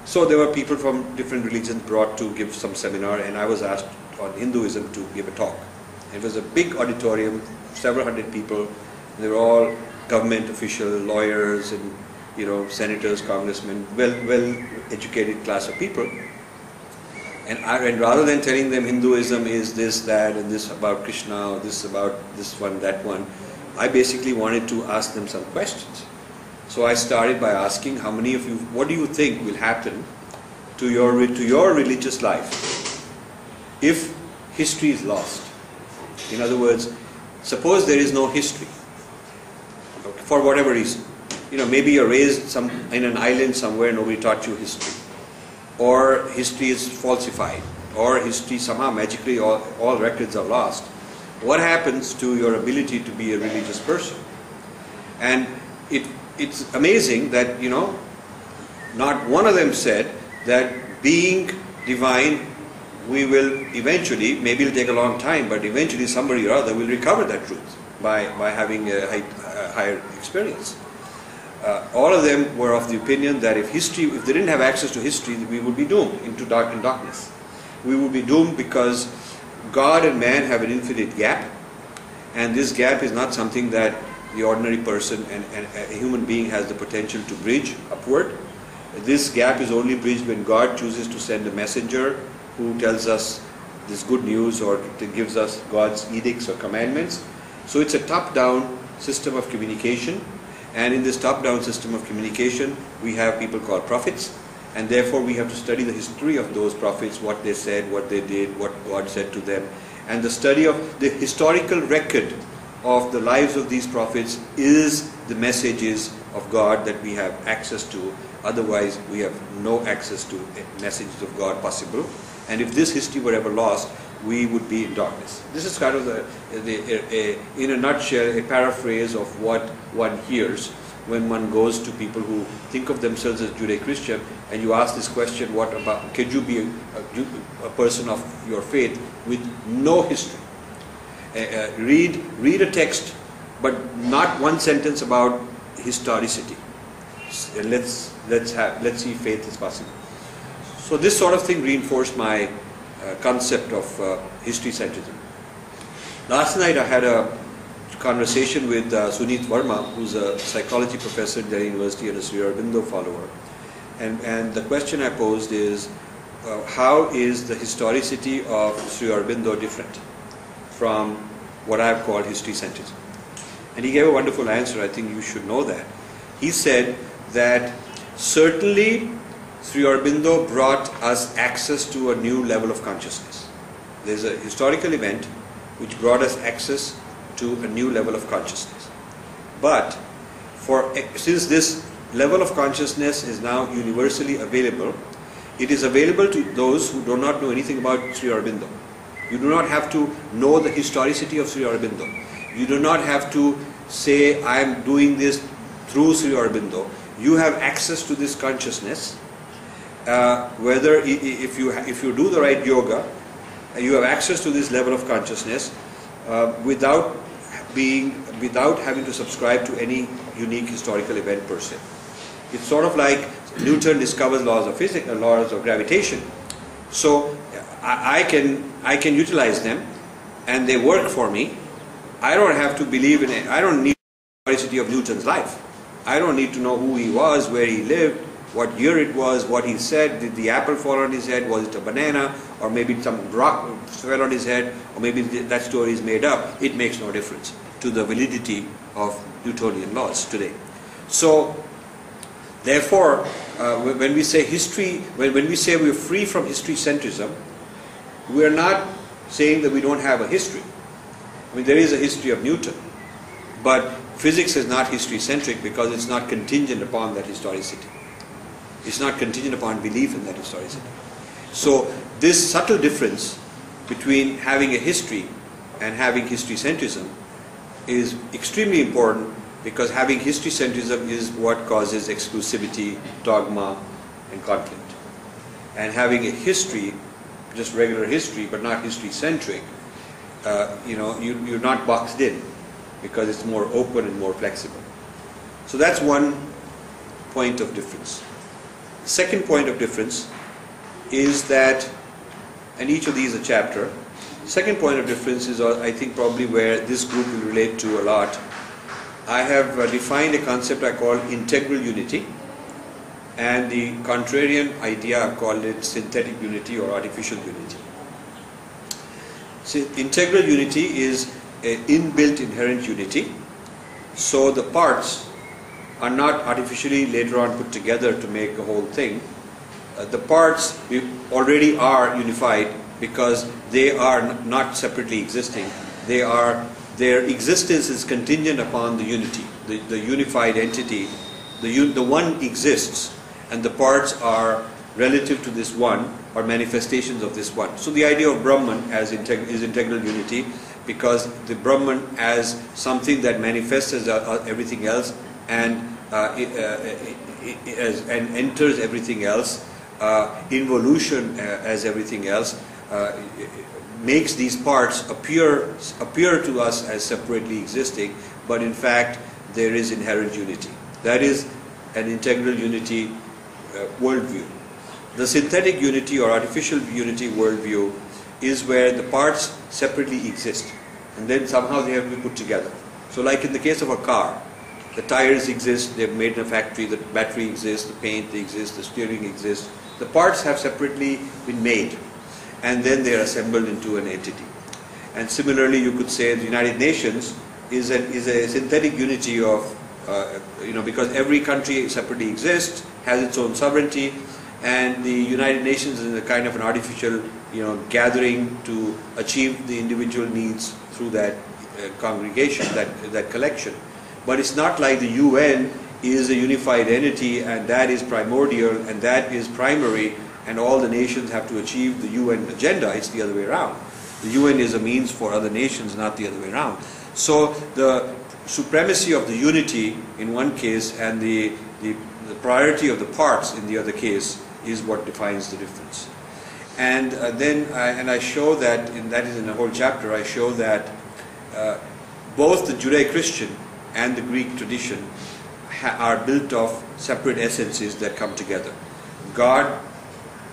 So there were people from different religions brought to give some seminar, and I was asked on Hinduism to give a talk. It was a big auditorium, several hundred people. They were all government official, lawyers, and you know, senators, congressmen, well-educated class of people. And rather than telling them Hinduism is this, that, and this about Krishna, or this about this one, that one, I basically wanted to ask them some questions. So I started by asking, how many of you, what do you think will happen to your religious life if history is lost? In other words, suppose there is no history, for whatever reason. You know, maybe you're raised in an island somewhere, nobody taught you history. Or history is falsified. Or history somehow magically all records are lost. What happens to your ability to be a religious person? And it's amazing that, you know, not one of them said that being divine, we will eventually, maybe it'll take a long time, but eventually somebody or other will recover that truth by having a higher experience. All of them were of the opinion that if they didn't have access to history, we would be doomed into darkness. We would be doomed because God and man have an infinite gap, and this gap is not something that the ordinary person and a human being has the potential to bridge upward. This gap is only bridged when God chooses to send a messenger who tells us this good news or gives us God's edicts or commandments. So it's a top-down system of communication, and in this top-down system of communication we have people called prophets, and therefore we have to study the history of those prophets, what they said, what they did, what God said to them, and the study of the historical record of the lives of these prophets is the messages of God that we have access to. Otherwise we have no access to messages of God possible. And if this history were ever lost, we would be in darkness. This is kind of in a nutshell, a paraphrase of what one hears when one goes to people who think of themselves as Judeo-Christian and you ask this question, what about, can you be a person of your faith with no history? Read a text, but not one sentence about historicity. Let's see if faith is possible. So this sort of thing reinforced my concept of history centrism. Last night I had a conversation with Sunit Verma, who's a psychology professor at Delhi University and a Sri Aurobindo follower. And the question I posed is, how is the historicity of Sri Aurobindo different from what I've called history centrism? And he gave a wonderful answer. I think you should know that. He said that certainly Sri Aurobindo brought us access to a new level of consciousness. There's a historical event which brought us access to a new level of consciousness. But since this level of consciousness is now universally available, it is available to those who do not know anything about Sri Aurobindo. You do not have to know the historicity of Sri Aurobindo. You do not have to say, I am doing this through Sri Aurobindo. You have access to this consciousness. Whether if you do the right yoga, you have access to this level of consciousness without having to subscribe to any unique historical event per se. It's sort of like Newton discovers laws of physics, laws of gravitation. So I can utilize them, and they work for me. I don't have to believe in it. I don't need the historicity of Newton's life. I don't need to know who he was, where he lived, what year it was, what he said. Did the apple fall on his head? Was it a banana? Or maybe some rock fell on his head? Or maybe that story is made up. It makes no difference to the validity of Newtonian laws today. So, therefore, when we say history, when we say we're free from history centrism, we're not saying that we don't have a history. I mean, there is a history of Newton, but physics is not history centric because it's not contingent upon that historicity. It's not contingent upon belief in that historicity. So this subtle difference between having a history and having history centrism is extremely important, because having history centrism is what causes exclusivity, dogma, and conflict. And having a history, just regular history, but not history centric, you're not boxed in, because it's more open and more flexible. So that's one point of difference. The second point of difference is that, and each of these is a chapter. The second point of difference is, I think, probably where this group will relate to a lot. I have defined a concept I call integral unity, and the contrarian idea I've called it synthetic unity or artificial unity. So integral unity is an inbuilt inherent unity. So the parts are not artificially later on put together to make a whole thing. The parts already are unified because they are not separately existing. Their existence is contingent upon the unity, the unified entity. The one exists, and the parts are relative to this one, or manifestations of this one. So the idea of Brahman is integral unity, because the Brahman as something that manifests as everything else and enters everything else, involution as everything else, makes these parts appear to us as separately existing, but in fact there is inherent unity. That is an integral unity worldview. The synthetic unity or artificial unity worldview is where the parts separately exist, and then somehow they have to be put together. So like in the case of a car, the tires exist, they're made in a factory, the battery exists, the paint exists, the steering exists. The parts have separately been made, and then they are assembled into an entity. And similarly, you could say the United Nations is a synthetic unity of, because every country separately exists, has its own sovereignty, and the United Nations is a kind of an artificial, gathering to achieve the individual needs through that congregation, that collection. But it's not like the UN is a unified entity, and that is primordial, and that is primary, and all the nations have to achieve the UN agenda. It's the other way around. The UN is a means for other nations, not the other way around. So the supremacy of the unity in one case and the priority of the parts in the other case is what defines the difference. And I show that, that is in a whole chapter, I show that both the Judeo-Christian and the Greek tradition are built of separate essences that come together. God,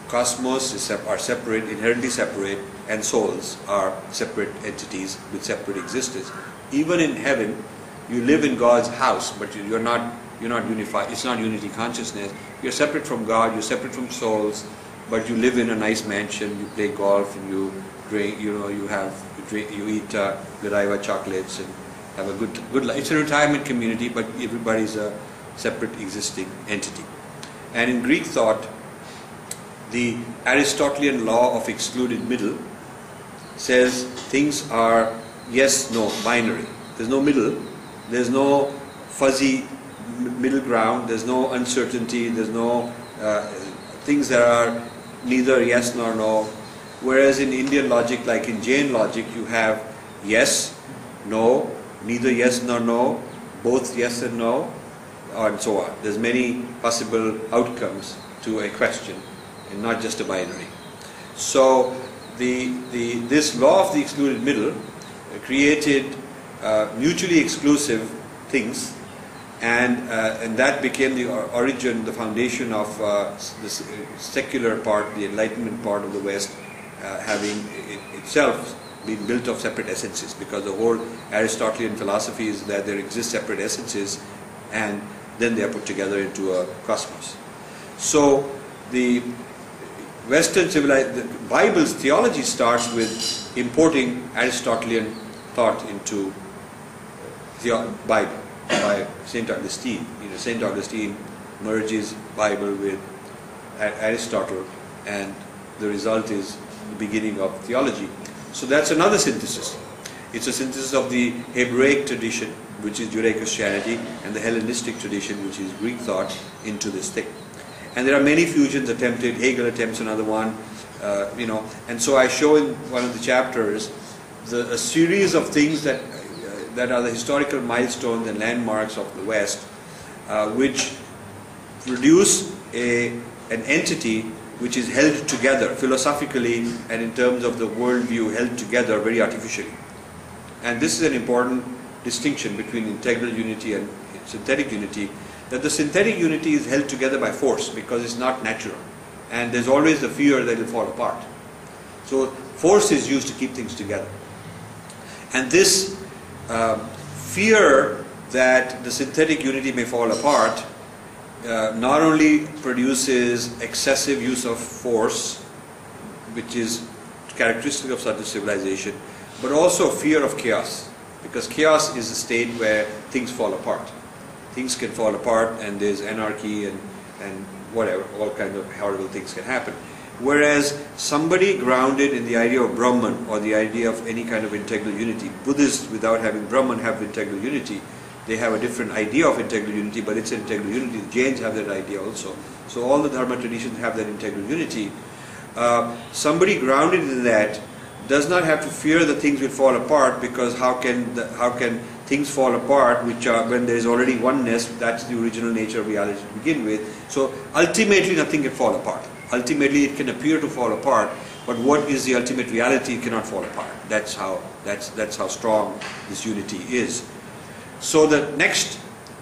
cosmos are separate, inherently separate, and souls are separate entities with separate existence. Even in heaven, you live in God's house, but you're not unified. It's not unity consciousness. You're separate from God. You're separate from souls, but you live in a nice mansion. You play golf and you drink. You eat Godiva chocolates and have a good life. It's a retirement community, but everybody's a separate existing entity. And in Greek thought, the Aristotelian law of excluded middle says things are yes, no, binary. There's no middle. There's no fuzzy middle ground. There's no uncertainty. There's no things that are neither yes nor no. Whereas in Indian logic, like in Jain logic, you have yes, no, neither yes nor no, both yes and no, and so on. There's many possible outcomes to a question, and not just a binary. So this law of the excluded middle created mutually exclusive things, and that became the origin, the foundation of this secular part, the Enlightenment part of the West, having itself been built of separate essences, because the whole Aristotelian philosophy is that there exist separate essences, and then they are put together into a cosmos. So the Western the Bible's theology starts with importing Aristotelian thought into the Bible by St. Augustine. St. Augustine merges Bible with Aristotle, and the result is the beginning of theology. So that's another synthesis. It's a synthesis of the Hebraic tradition, which is Judeo-Christianity, and the Hellenistic tradition, which is Greek thought, into this thing. And there are many fusions attempted. Hegel attempts another one, and so I show in one of the chapters a series of things that are the historical milestones and landmarks of the West, which produce an entity which is held together philosophically and in terms of the worldview, held together very artificially. And this is an important distinction between integral unity and synthetic unity, that the synthetic unity is held together by force because it's not natural, and there's always the fear that it will fall apart. So force is used to keep things together. And this fear that the synthetic unity may fall apart not only produces excessive use of force, which is characteristic of such a civilization, but also fear of chaos, because chaos is a state where things fall apart. Things can fall apart and there's anarchy and whatever, all kinds of horrible things can happen. Whereas somebody grounded in the idea of Brahman, or the idea of any kind of integral unity, Buddhists without having Brahman have integral unity. They have a different idea of integral unity, but it's integral unity. The Jains have that idea also. So all the Dharma traditions have that integral unity. Somebody grounded in that does not have to fear that things will fall apart, because how can things fall apart which are, when there is already oneness? That's the original nature of reality to begin with. So ultimately nothing can fall apart. Ultimately it can appear to fall apart, but what is the ultimate reality? It cannot fall apart. That's how strong this unity is. So the next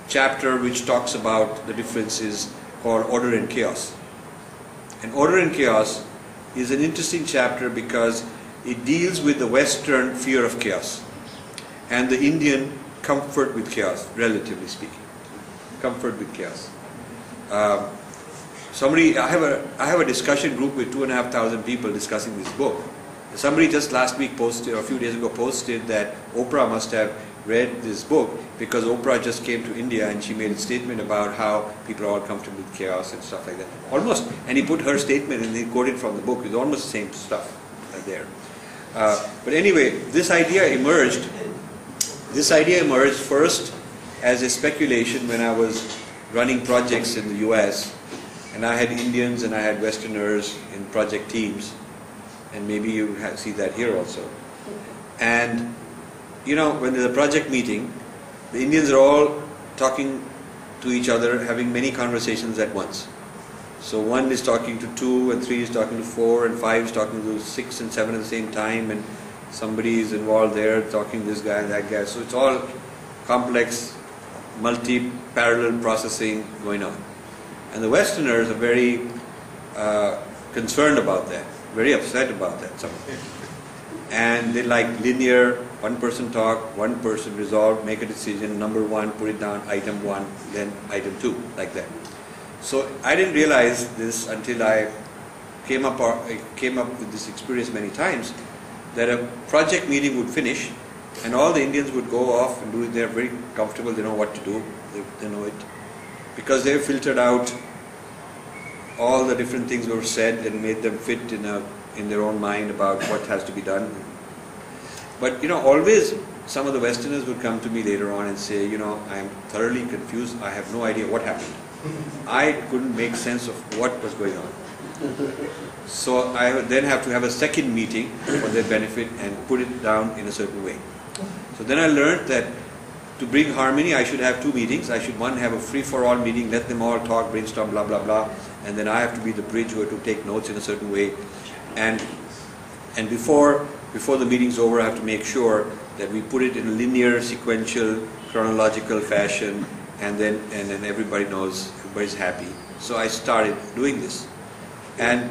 chapter, which talks about the difference, is called Order and Chaos. And Order and Chaos is an interesting chapter because it deals with the Western fear of chaos and the Indian comfort with chaos, relatively speaking. Comfort with chaos. I have a discussion group with 2,500 people discussing this book. Somebody just last week posted, or a few days ago posted, that Oprah must have read this book because Oprah just came to India and she made a statement about how people are all comfortable with chaos and stuff like that. Almost, and he put her statement and he quoted from the book. It's almost the same stuff there. But anyway, this idea emerged first as a speculation when I was running projects in the US, and I had Indians and I had Westerners in project teams, and maybe you see that here also. And when there's a project meeting, The Indians are all talking to each other, having many conversations at once. So 1 is talking to 2, and 3 is talking to 4, and 5 is talking to 6 and 7 at the same time, and somebody is involved there talking to this guy and that guy. So it's all complex, multi-parallel processing going on. And the Westerners are very concerned about that, very upset about that, some of them. And they like linear, one person talk, one person resolve, make a decision, number 1, put it down, item 1, then item 2, like that. So I didn't realize this until I came up with this experience many times, that a project meeting would finish and all the Indians would go off and do it. They're very comfortable, they know what to do, they know it. Because they've filtered out all the different things were said and made them fit in their own mind about what has to be done. But always some of the Westerners would come to me later on and say, I'm thoroughly confused, I have no idea what happened. I couldn't make sense of what was going on. So I would then have to have a second meeting for their benefit and put it down in a certain way. So then I learned that to bring harmony, I should have 2 meetings. I should one have a free-for-all meeting, let them all talk, brainstorm, blah, blah, blah. And then I have to be the bridge who have to take notes in a certain way. And before the meeting's over, I have to make sure that we put it in a linear, sequential, chronological fashion, and then everybody knows, everybody's happy. So I started doing this. And,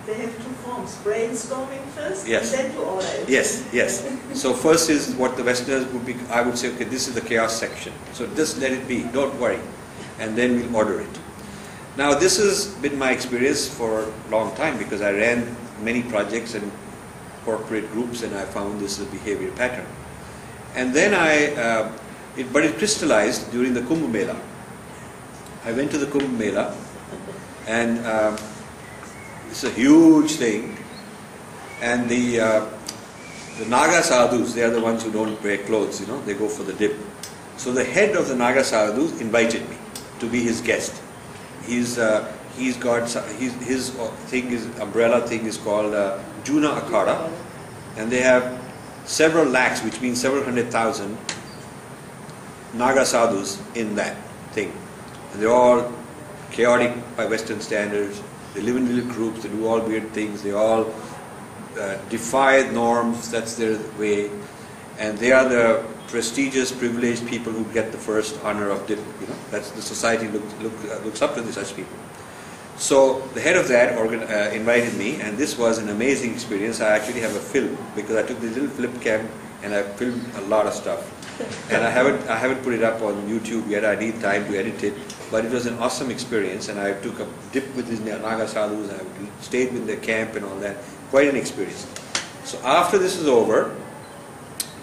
They have 2 forms, brainstorming first, yes, and then to order it. Yes. So first is what the Westerners would be, I would say, okay, this is the chaos section. So just let it be, don't worry. And then we'll order it. Now this has been my experience for a long time because I ran many projects and corporate groups and I found this a behavior pattern. And then but it crystallized during the Kumbh Mela. I went to the Kumbh Mela and it's a huge thing, and the Naga sadhus, they are the ones who don't wear clothes, they go for the dip. So the head of the Naga sadhus invited me to be his guest. His umbrella thing is called Juna Akhada, and they have several lakhs, which means several 100,000 Naga sadhus in that thing. And they're all chaotic by Western standards. They live in little groups, they do all weird things, they all defy norms, that's their way. And they are the prestigious, privileged people who get the first honor of dip. That's the society looks up to such people. So the head of that invited me, and this was an amazing experience. I actually have a film because I took this little flip cam and I filmed a lot of stuff. And I haven't put it up on YouTube yet. I need time to edit it. But it was an awesome experience, and I took a dip with these Naga sadhus, and I stayed in their camp and all that. Quite an experience. So after this is over,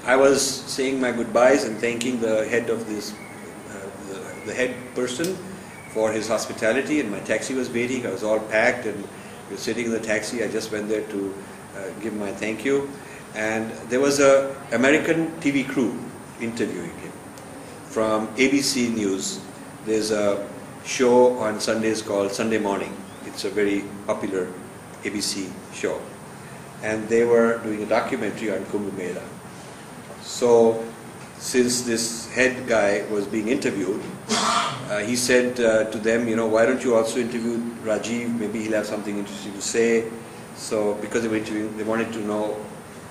I was saying my goodbyes and thanking the head of this, the head person for his hospitality, and my taxi was waiting. I was all packed and we were sitting in the taxi. I just went there to give my thank you. And there was an American TV crew interviewing him from ABC News. There's a show on Sundays called Sunday Morning. It's a very popular ABC show. And they were doing a documentary on Kumbh Mela. So, since this head guy was being interviewed, he said to them, why don't you also interview Rajiv? Maybe he'll have something interesting to say. So, because they were interviewing, they wanted to know,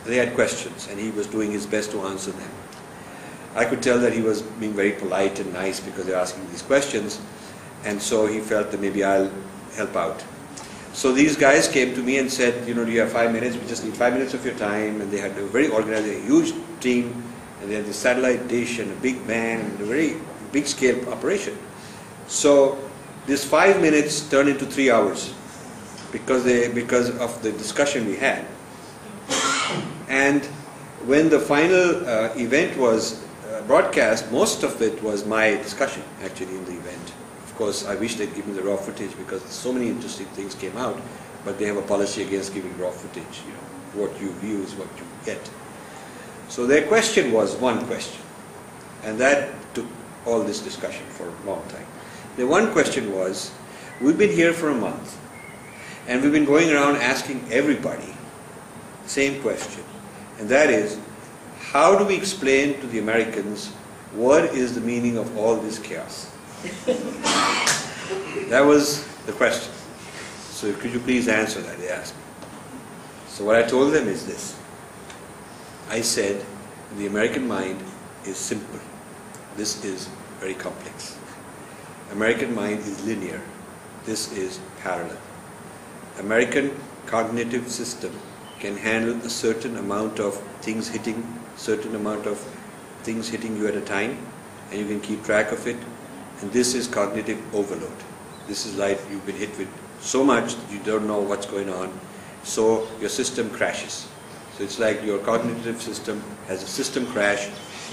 they had questions, and he was doing his best to answer them. I could tell that he was being very polite and nice because they're asking these questions, and so he felt that maybe I'll help out. So these guys came to me and said, do you have 5 minutes? We just need 5 minutes of your time. And they had a very organized, a huge team, and they had the satellite dish and a big van and a very big scale operation. So this 5 minutes turned into 3 hours because of the discussion we had. And when the final event was broadcast, most of it was my discussion actually in the event. Of course, I wish they'd give me the raw footage because so many interesting things came out, but they have a policy against giving raw footage. What you view is what you get. So their question was one question, and that took all this discussion for a long time. The one question was, we've been here for a month, and we've been going around asking everybody the same question, and that is, how do we explain to the Americans what is the meaning of all this chaos? That was the question. So could you please answer that, they asked me. So what I told them is this. I said, the American mind is simple. This is very complex. American mind is linear. This is parallel. American cognitive system can handle a certain amount of things hitting you at a time, and you can keep track of it. And this is cognitive overload. This is like you've been hit with so much that you don't know what's going on, so your system crashes. So it's like your cognitive system has a system crash,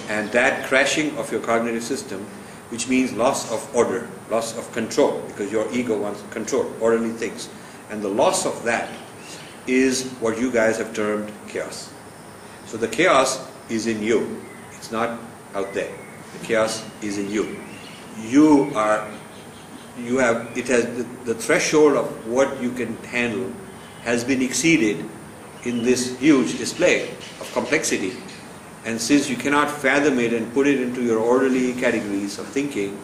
and that crashing of your cognitive system, which means loss of order, loss of control, because your ego wants control, orderly things. And the loss of that is what you guys have termed chaos. So the chaos is in you. It's not out there. The chaos is in you. The threshold of what you can handle has been exceeded in this huge display of complexity. And since you cannot fathom it and put it into your orderly categories of thinking,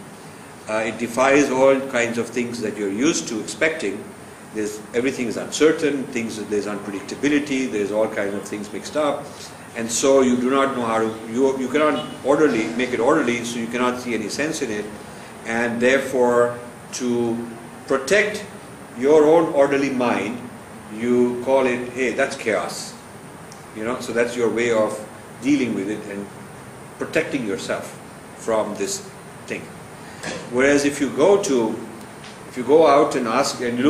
it defies all kinds of things that you're used to expecting. Everything is uncertain, there's unpredictability, there's all kinds of things mixed up. And so you do not know how to, you cannot make it orderly, so you cannot see any sense in it. And therefore, to protect your own orderly mind, you call it, hey, that's chaos. So that's your way of dealing with it and protecting yourself from this thing. Whereas if you go out and ask and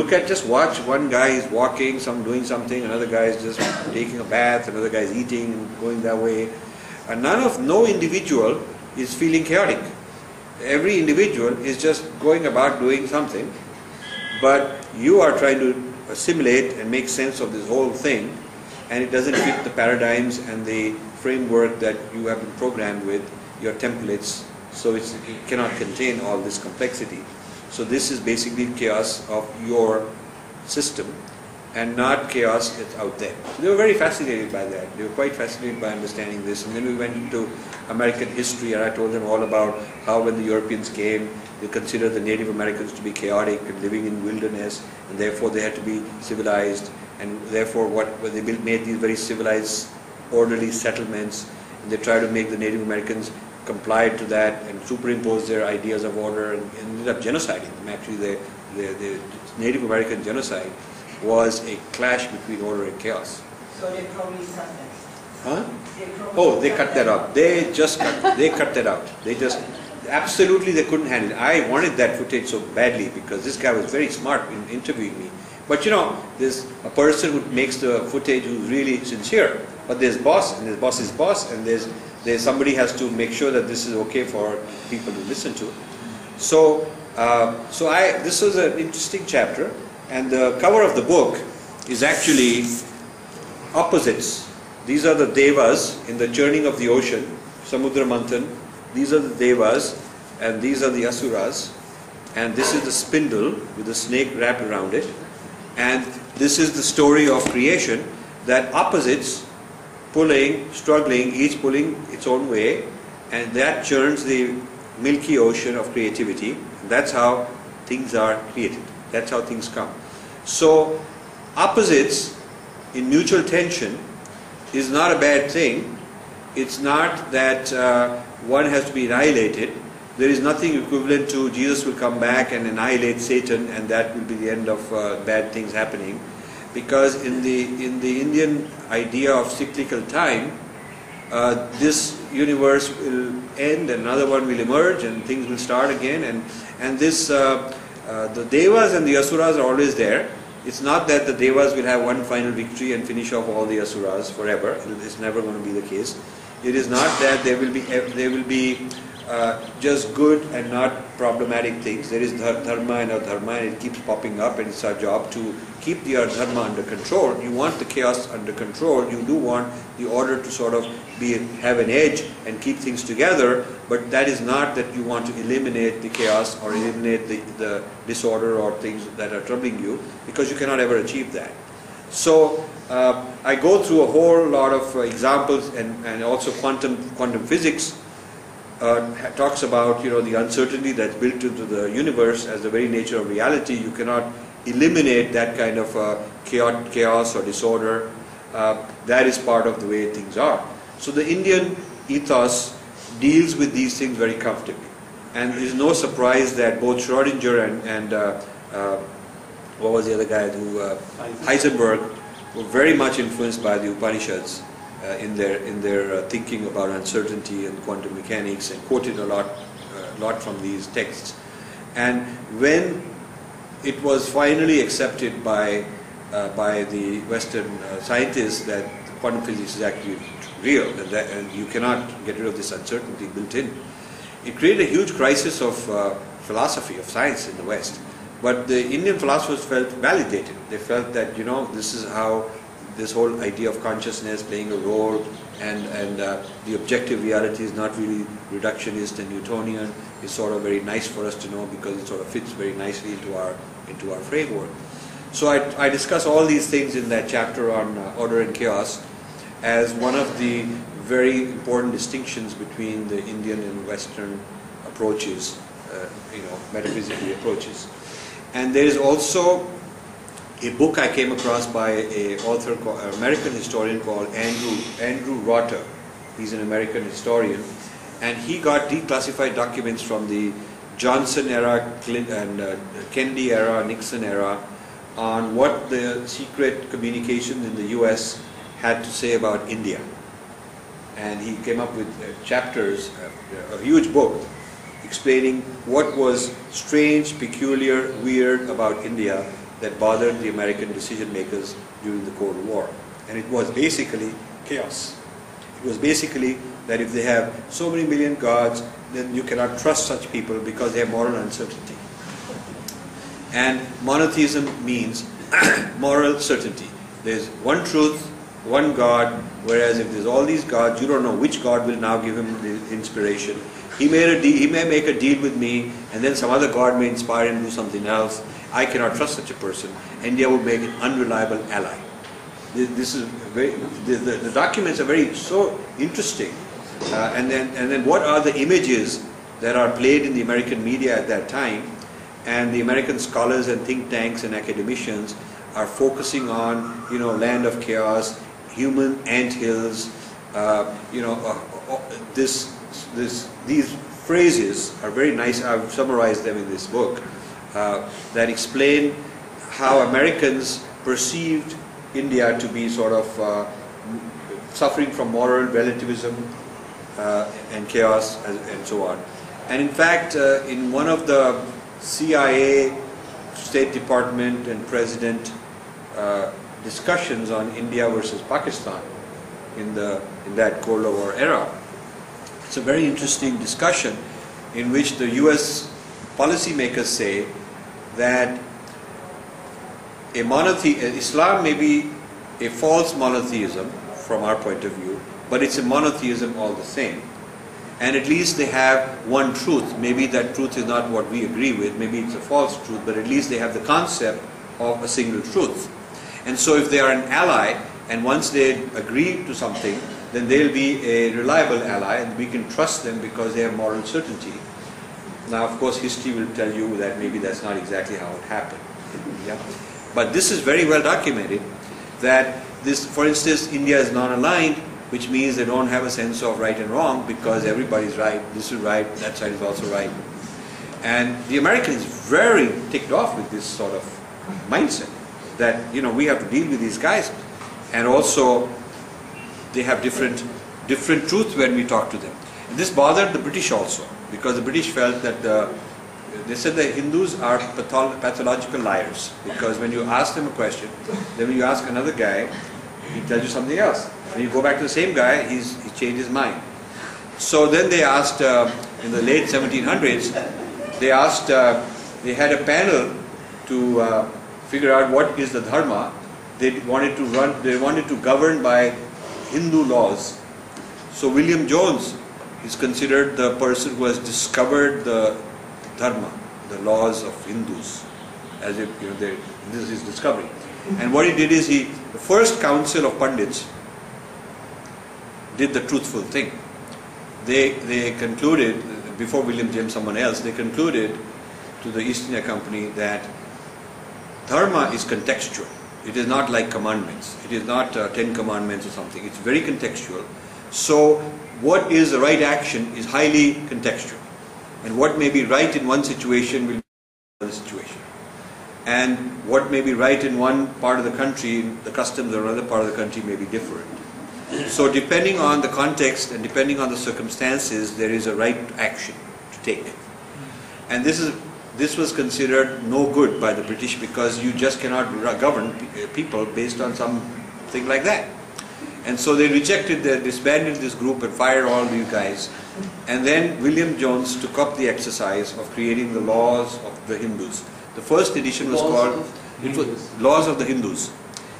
watch one guy is walking, doing something, another guy is just taking a bath, another guy is eating and going that way, and no individual is feeling chaotic. Every individual is just going about doing something, but you are trying to assimilate and make sense of this whole thing, and it doesn't fit the paradigms and the framework that you have been programmed with, your templates, so it cannot contain all this complexity. So this is basically chaos of your system and not chaos that's out there. So they were very fascinated by that. They were quite fascinated by understanding this. And then we went into American history, and I told them all about how when the Europeans came, they considered the Native Americans to be chaotic and living in wilderness, and therefore they had to be civilized, and therefore when they made these very civilized, orderly settlements, and they tried to make the Native Americans comply to that and superimpose their ideas of order, and ended up genociding them. Actually, the Native American genocide was a clash between order and chaos. So they probably cut that. Huh? They cut that out. They cut that out. Absolutely they couldn't handle it. I wanted that footage so badly because this guy was very smart in interviewing me. But there's a person who makes the footage who's really sincere. But there's boss, and there's boss's boss, and there's somebody has to make sure that this is okay for people to listen to. So this was an interesting chapter, and the cover of the book is actually opposites. These are the devas in the churning of the ocean, Samudra Manthan. These are the devas, and these are the asuras, and this is the spindle with the snake wrapped around it, and this is the story of creation, that opposites struggling, each pulling its own way, and that churns the milky ocean of creativity. That's how things are created. That's how things come. So opposites in mutual tension is not a bad thing. It's not that one has to be annihilated. There is nothing equivalent to Jesus will come back and annihilate Satan, and that will be the end of bad things happening. Because in the Indian idea of cyclical time, this universe will end, and another one will emerge, and things will start again. And the devas and the asuras are always there. It's not that the devas will have one final victory and finish off all the asuras forever. It's never going to be the case. It is not that there will be just good and not problematic things. There is Dharma and Dharma, and it keeps popping up, and it's our job to keep the Dharma under control. You want the chaos under control. You do want the order to sort of have an edge and keep things together, but that is not that you want to eliminate the chaos or eliminate the disorder or things that are troubling you, because you cannot ever achieve that. So I go through a whole lot of examples and also quantum physics talks about the uncertainty that's built into the universe as the very nature of reality. You cannot eliminate that kind of chaos or disorder. That is part of the way things are. So the Indian ethos deals with these things very comfortably. And there is no surprise that both Schrödinger and what was the other guy who Heisenberg were very much influenced by the Upanishads in their thinking about uncertainty and quantum mechanics, and quoted a lot from these texts. And when it was finally accepted by the Western scientists that quantum physics is actually real, and you cannot get rid of this uncertainty built in, it created a huge crisis of philosophy, of science in the West. But the Indian philosophers felt validated. They felt that this is how this whole idea of consciousness playing a role, and the objective reality is not really reductionist and Newtonian, is sort of very nice for us to know, because it sort of fits very nicely into our framework. So I discuss all these things in that chapter on order and chaos as one of the very important distinctions between the Indian and Western approaches, metaphysical approaches. And there is also a book I came across by an author, an American historian called Andrew Rotter. He's an American historian, and he got declassified documents from the Johnson era and Kennedy era, Nixon era, on what the secret communications in the US had to say about India. And he came up with chapters, a huge book, explaining what was strange, peculiar, weird about India that bothered the American decision makers during the Cold War. And it was basically chaos. It was basically that if they have so many million gods, then you cannot trust such people because they have moral uncertainty. And monotheism means moral certainty. There's one truth, one God, whereas if there's all these gods, you don't know which God will now give him the inspiration. He may make a deal with me, and then some other God may inspire him to do something else. I cannot trust such a person. India would make an unreliable ally. This is very, the documents are so interesting. And then what are the images that are played in the American media at that time? And the American scholars and think tanks and academicians are focusing on, land of chaos, human anthills, these phrases are very nice. I've summarized them in this book that explain how Americans perceived India to be sort of suffering from moral relativism and chaos and so on. And in fact, in one of the CIA, State Department and President discussions on India versus Pakistan in that Cold War era, it's a very interesting discussion in which the US policymakers say that Islam may be a false monotheism from our point of view, but it's a monotheism all the same. And at least they have one truth. Maybe that truth is not what we agree with, maybe it's a false truth, but at least they have the concept of a single truth. And so if they are an ally, and once they agree to something, then they'll be a reliable ally, and we can trust them because they have moral certainty. Now, of course, history will tell you that maybe that's not exactly how it happened. Yeah? But this is very well documented, that this, for instance, India is non-aligned, which means they don't have a sense of right and wrong because everybody's right, this is right, that side is also right. And the Americans very ticked off with this sort of mindset that, we have to deal with these guys. And also, they have different truth when we talk to them. And this bothered the British also, because the British felt that they said that Hindus are pathological liars, because when you ask them a question, then when you ask another guy, he tells you something else. When you go back to the same guy, he changed his mind. So then they asked, in the late 1700s, they had a panel to figure out what is the Dharma. They wanted to govern by Hindu laws. So William Jones is considered the person who has discovered the Dharma, the laws of Hindus, as if this is his discovery. And what he did is the first council of Pandits did the truthful thing. they concluded, before William James, someone else, they concluded to the East India Company that Dharma is contextual. It is not like commandments. It is not 10 commandments or something. It's very contextual. So what is the right action is highly contextual. And what may be right in one situation will be in another situation. And what may be right in one part of the country, the customs of another part of the country may be different. So depending on the context and depending on the circumstances, there is a right action to take. And this was considered no good by the British, because you just cannot govern people based on something like that. And so they rejected, they disbanded this group and fired all these guys. And then William Jones took up the exercise of creating the laws of the Hindus. The first edition was called Laws of the Hindus.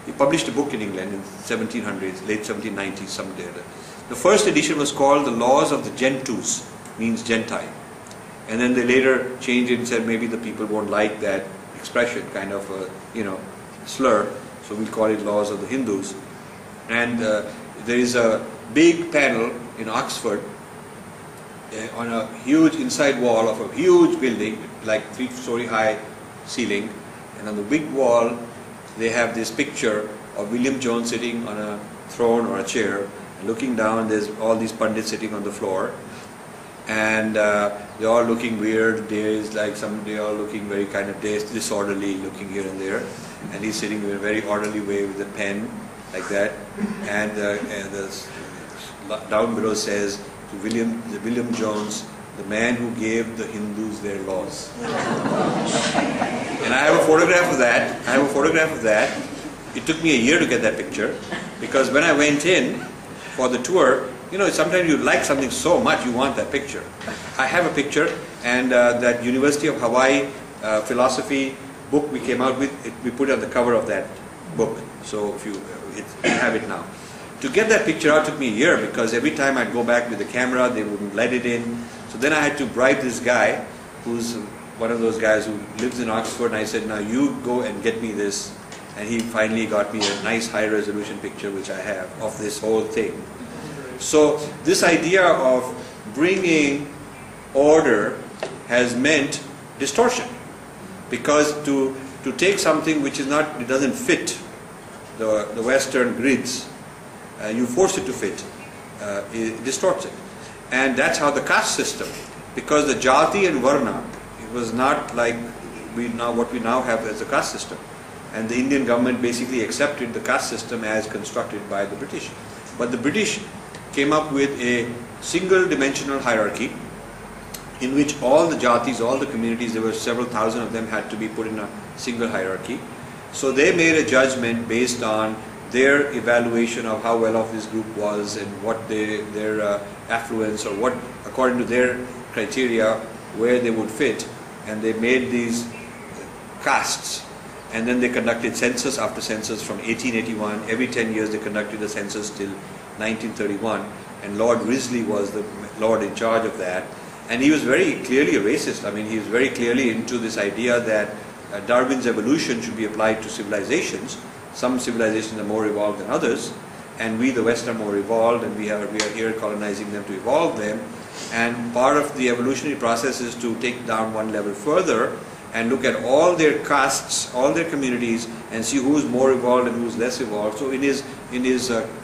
He published a book in England in 1700s, late 1790s, someday. The first edition was called the Laws of the Gentus, means Gentile. And then they later changed it and said maybe the people won't like that expression, kind of a, slur. So we'll call it Laws of the Hindus. And there is a big panel in Oxford on a huge inside wall of a huge building, like 3-story high ceiling. And on the big wall, they have this picture of William Jones sitting on a throne or a chair, looking down. There's all these pundits sitting on the floor, and they're all looking weird. There's like they're all looking very kind of disorderly, looking here and there, and he's sitting in a very orderly way with a pen, like that. And down below says to William Jones, the man who gave the Hindus their laws. And I have a photograph of that. It took me a year to get that picture, because when I went in for the tour, sometimes you like something so much you want that picture. I have a picture, and that University of Hawaii philosophy book we came out with, we put it on the cover of that book. So if you have it now. To get that picture out took me a year, because every time I'd go back with the camera, they wouldn't let it in. So then I had to bribe this guy, who's one of those guys who lives in Oxford, and I said, now you go and get me this. And he finally got me a nice high resolution picture, which I have, of this whole thing. So this idea of bringing order has meant distortion, because to take something which is not, it doesn't fit the Western grids, you force it to fit, it distorts it. And that's how the caste system, because the jati and varna, it was not like what we now have as a caste system. And the Indian government basically accepted the caste system as constructed by the British. But the British came up with a single dimensional hierarchy in which all the jatis, all the communities, there were several thousand of them, had to be put in a single hierarchy. So they made a judgment based on their evaluation of how well off this group was and what their affluence, or what, according to their criteria, where they would fit. And they made these castes. And then they conducted census after census from 1881. Every 10 years they conducted a census till 1931. And Lord Risley was the Lord in charge of that. And he was very clearly a racist. I mean, he was very clearly into this idea that Darwin's evolution should be applied to civilizations. Some civilizations are more evolved than others, and we, the West, are more evolved, and we are here colonizing them to evolve them. And part of the evolutionary process is to take down one level further and look at all their castes, all their communities, and see who's more evolved and who's less evolved. So in his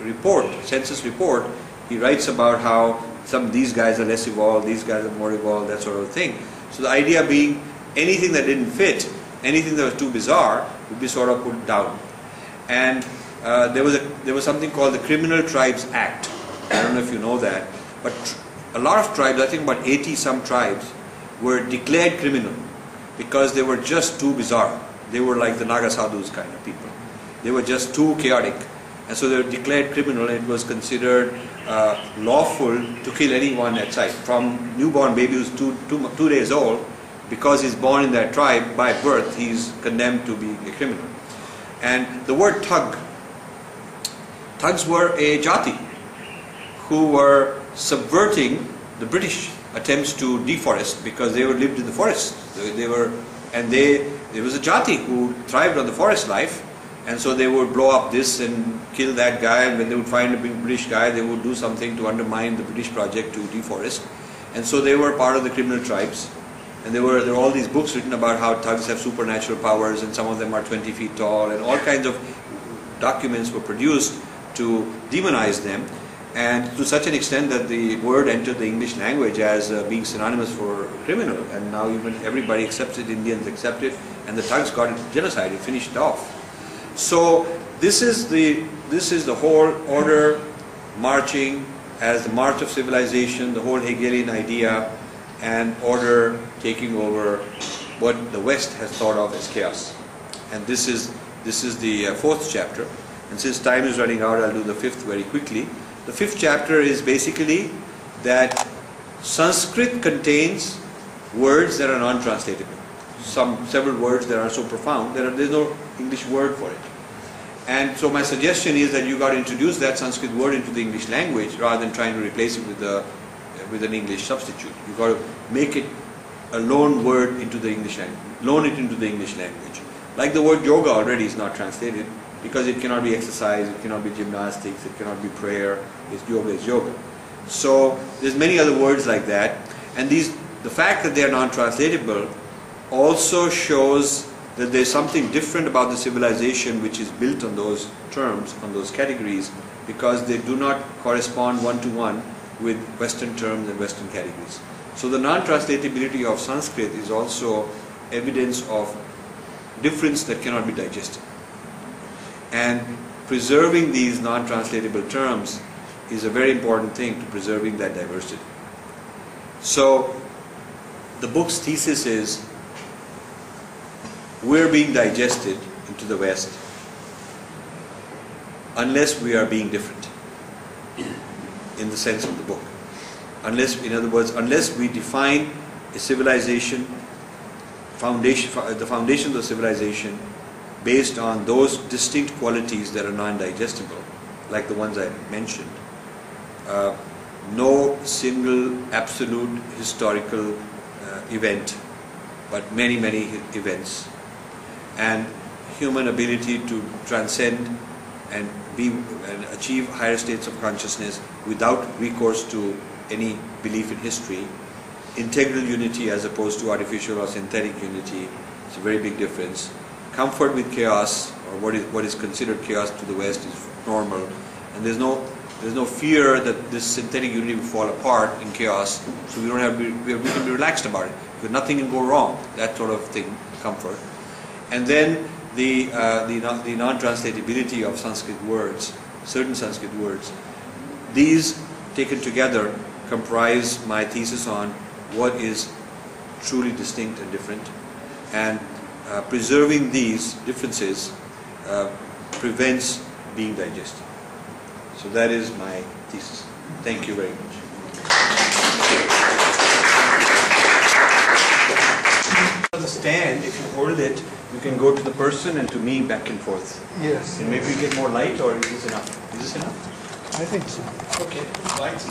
report, census report, he writes about how some of these guys are less evolved, these guys are more evolved, that sort of thing. So the idea being, anything that didn't fit, anything that was too bizarre, would be sort of put down. And there was something called the Criminal Tribes Act. I don't know if you know that, but a lot of tribes, I think about 80 some tribes, were declared criminal because they were just too bizarre. They were like the Naga Sadhus kind of people. They were just too chaotic, and so they were declared criminal, and it was considered lawful to kill anyone at sight. From newborn baby who's two days old, because he's born in that tribe by birth, he's condemned to be a criminal. And the word thug, thugs were a jati who were subverting the British attempts to deforest, because they lived in the forest. There was a jati who thrived on the forest life, And so they would blow up this and kill that guy, and when they would find a big British guy, they would do something to undermine the British project to deforest. And so they were part of the criminal tribes. And there were all these books written about how thugs have supernatural powers, and some of them are 20 feet tall, and all kinds of documents were produced to demonize them, and to such an extent that the word entered the English language as being synonymous for criminal, and now even everybody accepts it, Indians accept it, and the thugs got it genocide, it finished it off. So this is the whole order marching as the march of civilization, the whole Hegelian idea, and order taking over what the West has thought of as chaos. And this is the fourth chapter. And since time is running out, I'll do the fifth very quickly. The fifth chapter is basically that Sanskrit contains words that are non-translatable. Several words that are so profound that there's no English word for it. And so my suggestion is that you got to introduce that Sanskrit word into the English language rather than trying to replace it with an English substitute. You got to make it a loan word into the English language, loan it into the English language. Like the word yoga already is not translated because it cannot be exercise, it cannot be gymnastics, it cannot be prayer. Yoga is yoga. So there's many other words like that, and the fact that they are non-translatable also shows that there's something different about the civilization which is built on those terms, on those categories, because they do not correspond one-to-one with Western terms and Western categories. So the non-translatability of Sanskrit is also evidence of difference that cannot be digested. And preserving these non-translatable terms is a very important thing to preserving that diversity. So the book's thesis is we're being digested into the West unless we are being different in the sense of the book. In other words, unless we define a civilization, the foundation of the civilization based on those distinct qualities that are non-digestible, like the ones I mentioned. No single absolute historical event, but many, many events, and human ability to transcend and achieve higher states of consciousness without recourse to any belief in history. Integral unity as opposed to artificial or synthetic unity. It's a very big difference. Comfort with chaos, or what is considered chaos to the West, is normal, and there's no fear that this synthetic unity will fall apart in chaos. So we can be relaxed about it because nothing can go wrong. That sort of thing, comfort, and then the non-translatability of Sanskrit words, certain Sanskrit words. These taken together comprise my thesis on what is truly distinct and different, and preserving these differences prevents being digested. So that is my thesis. Thank you very much. On the stand, if you hold it, you can go to the person and to me back and forth. Yes. And maybe we get more light, or is this enough? Is this enough? I think so. Okay. Lights.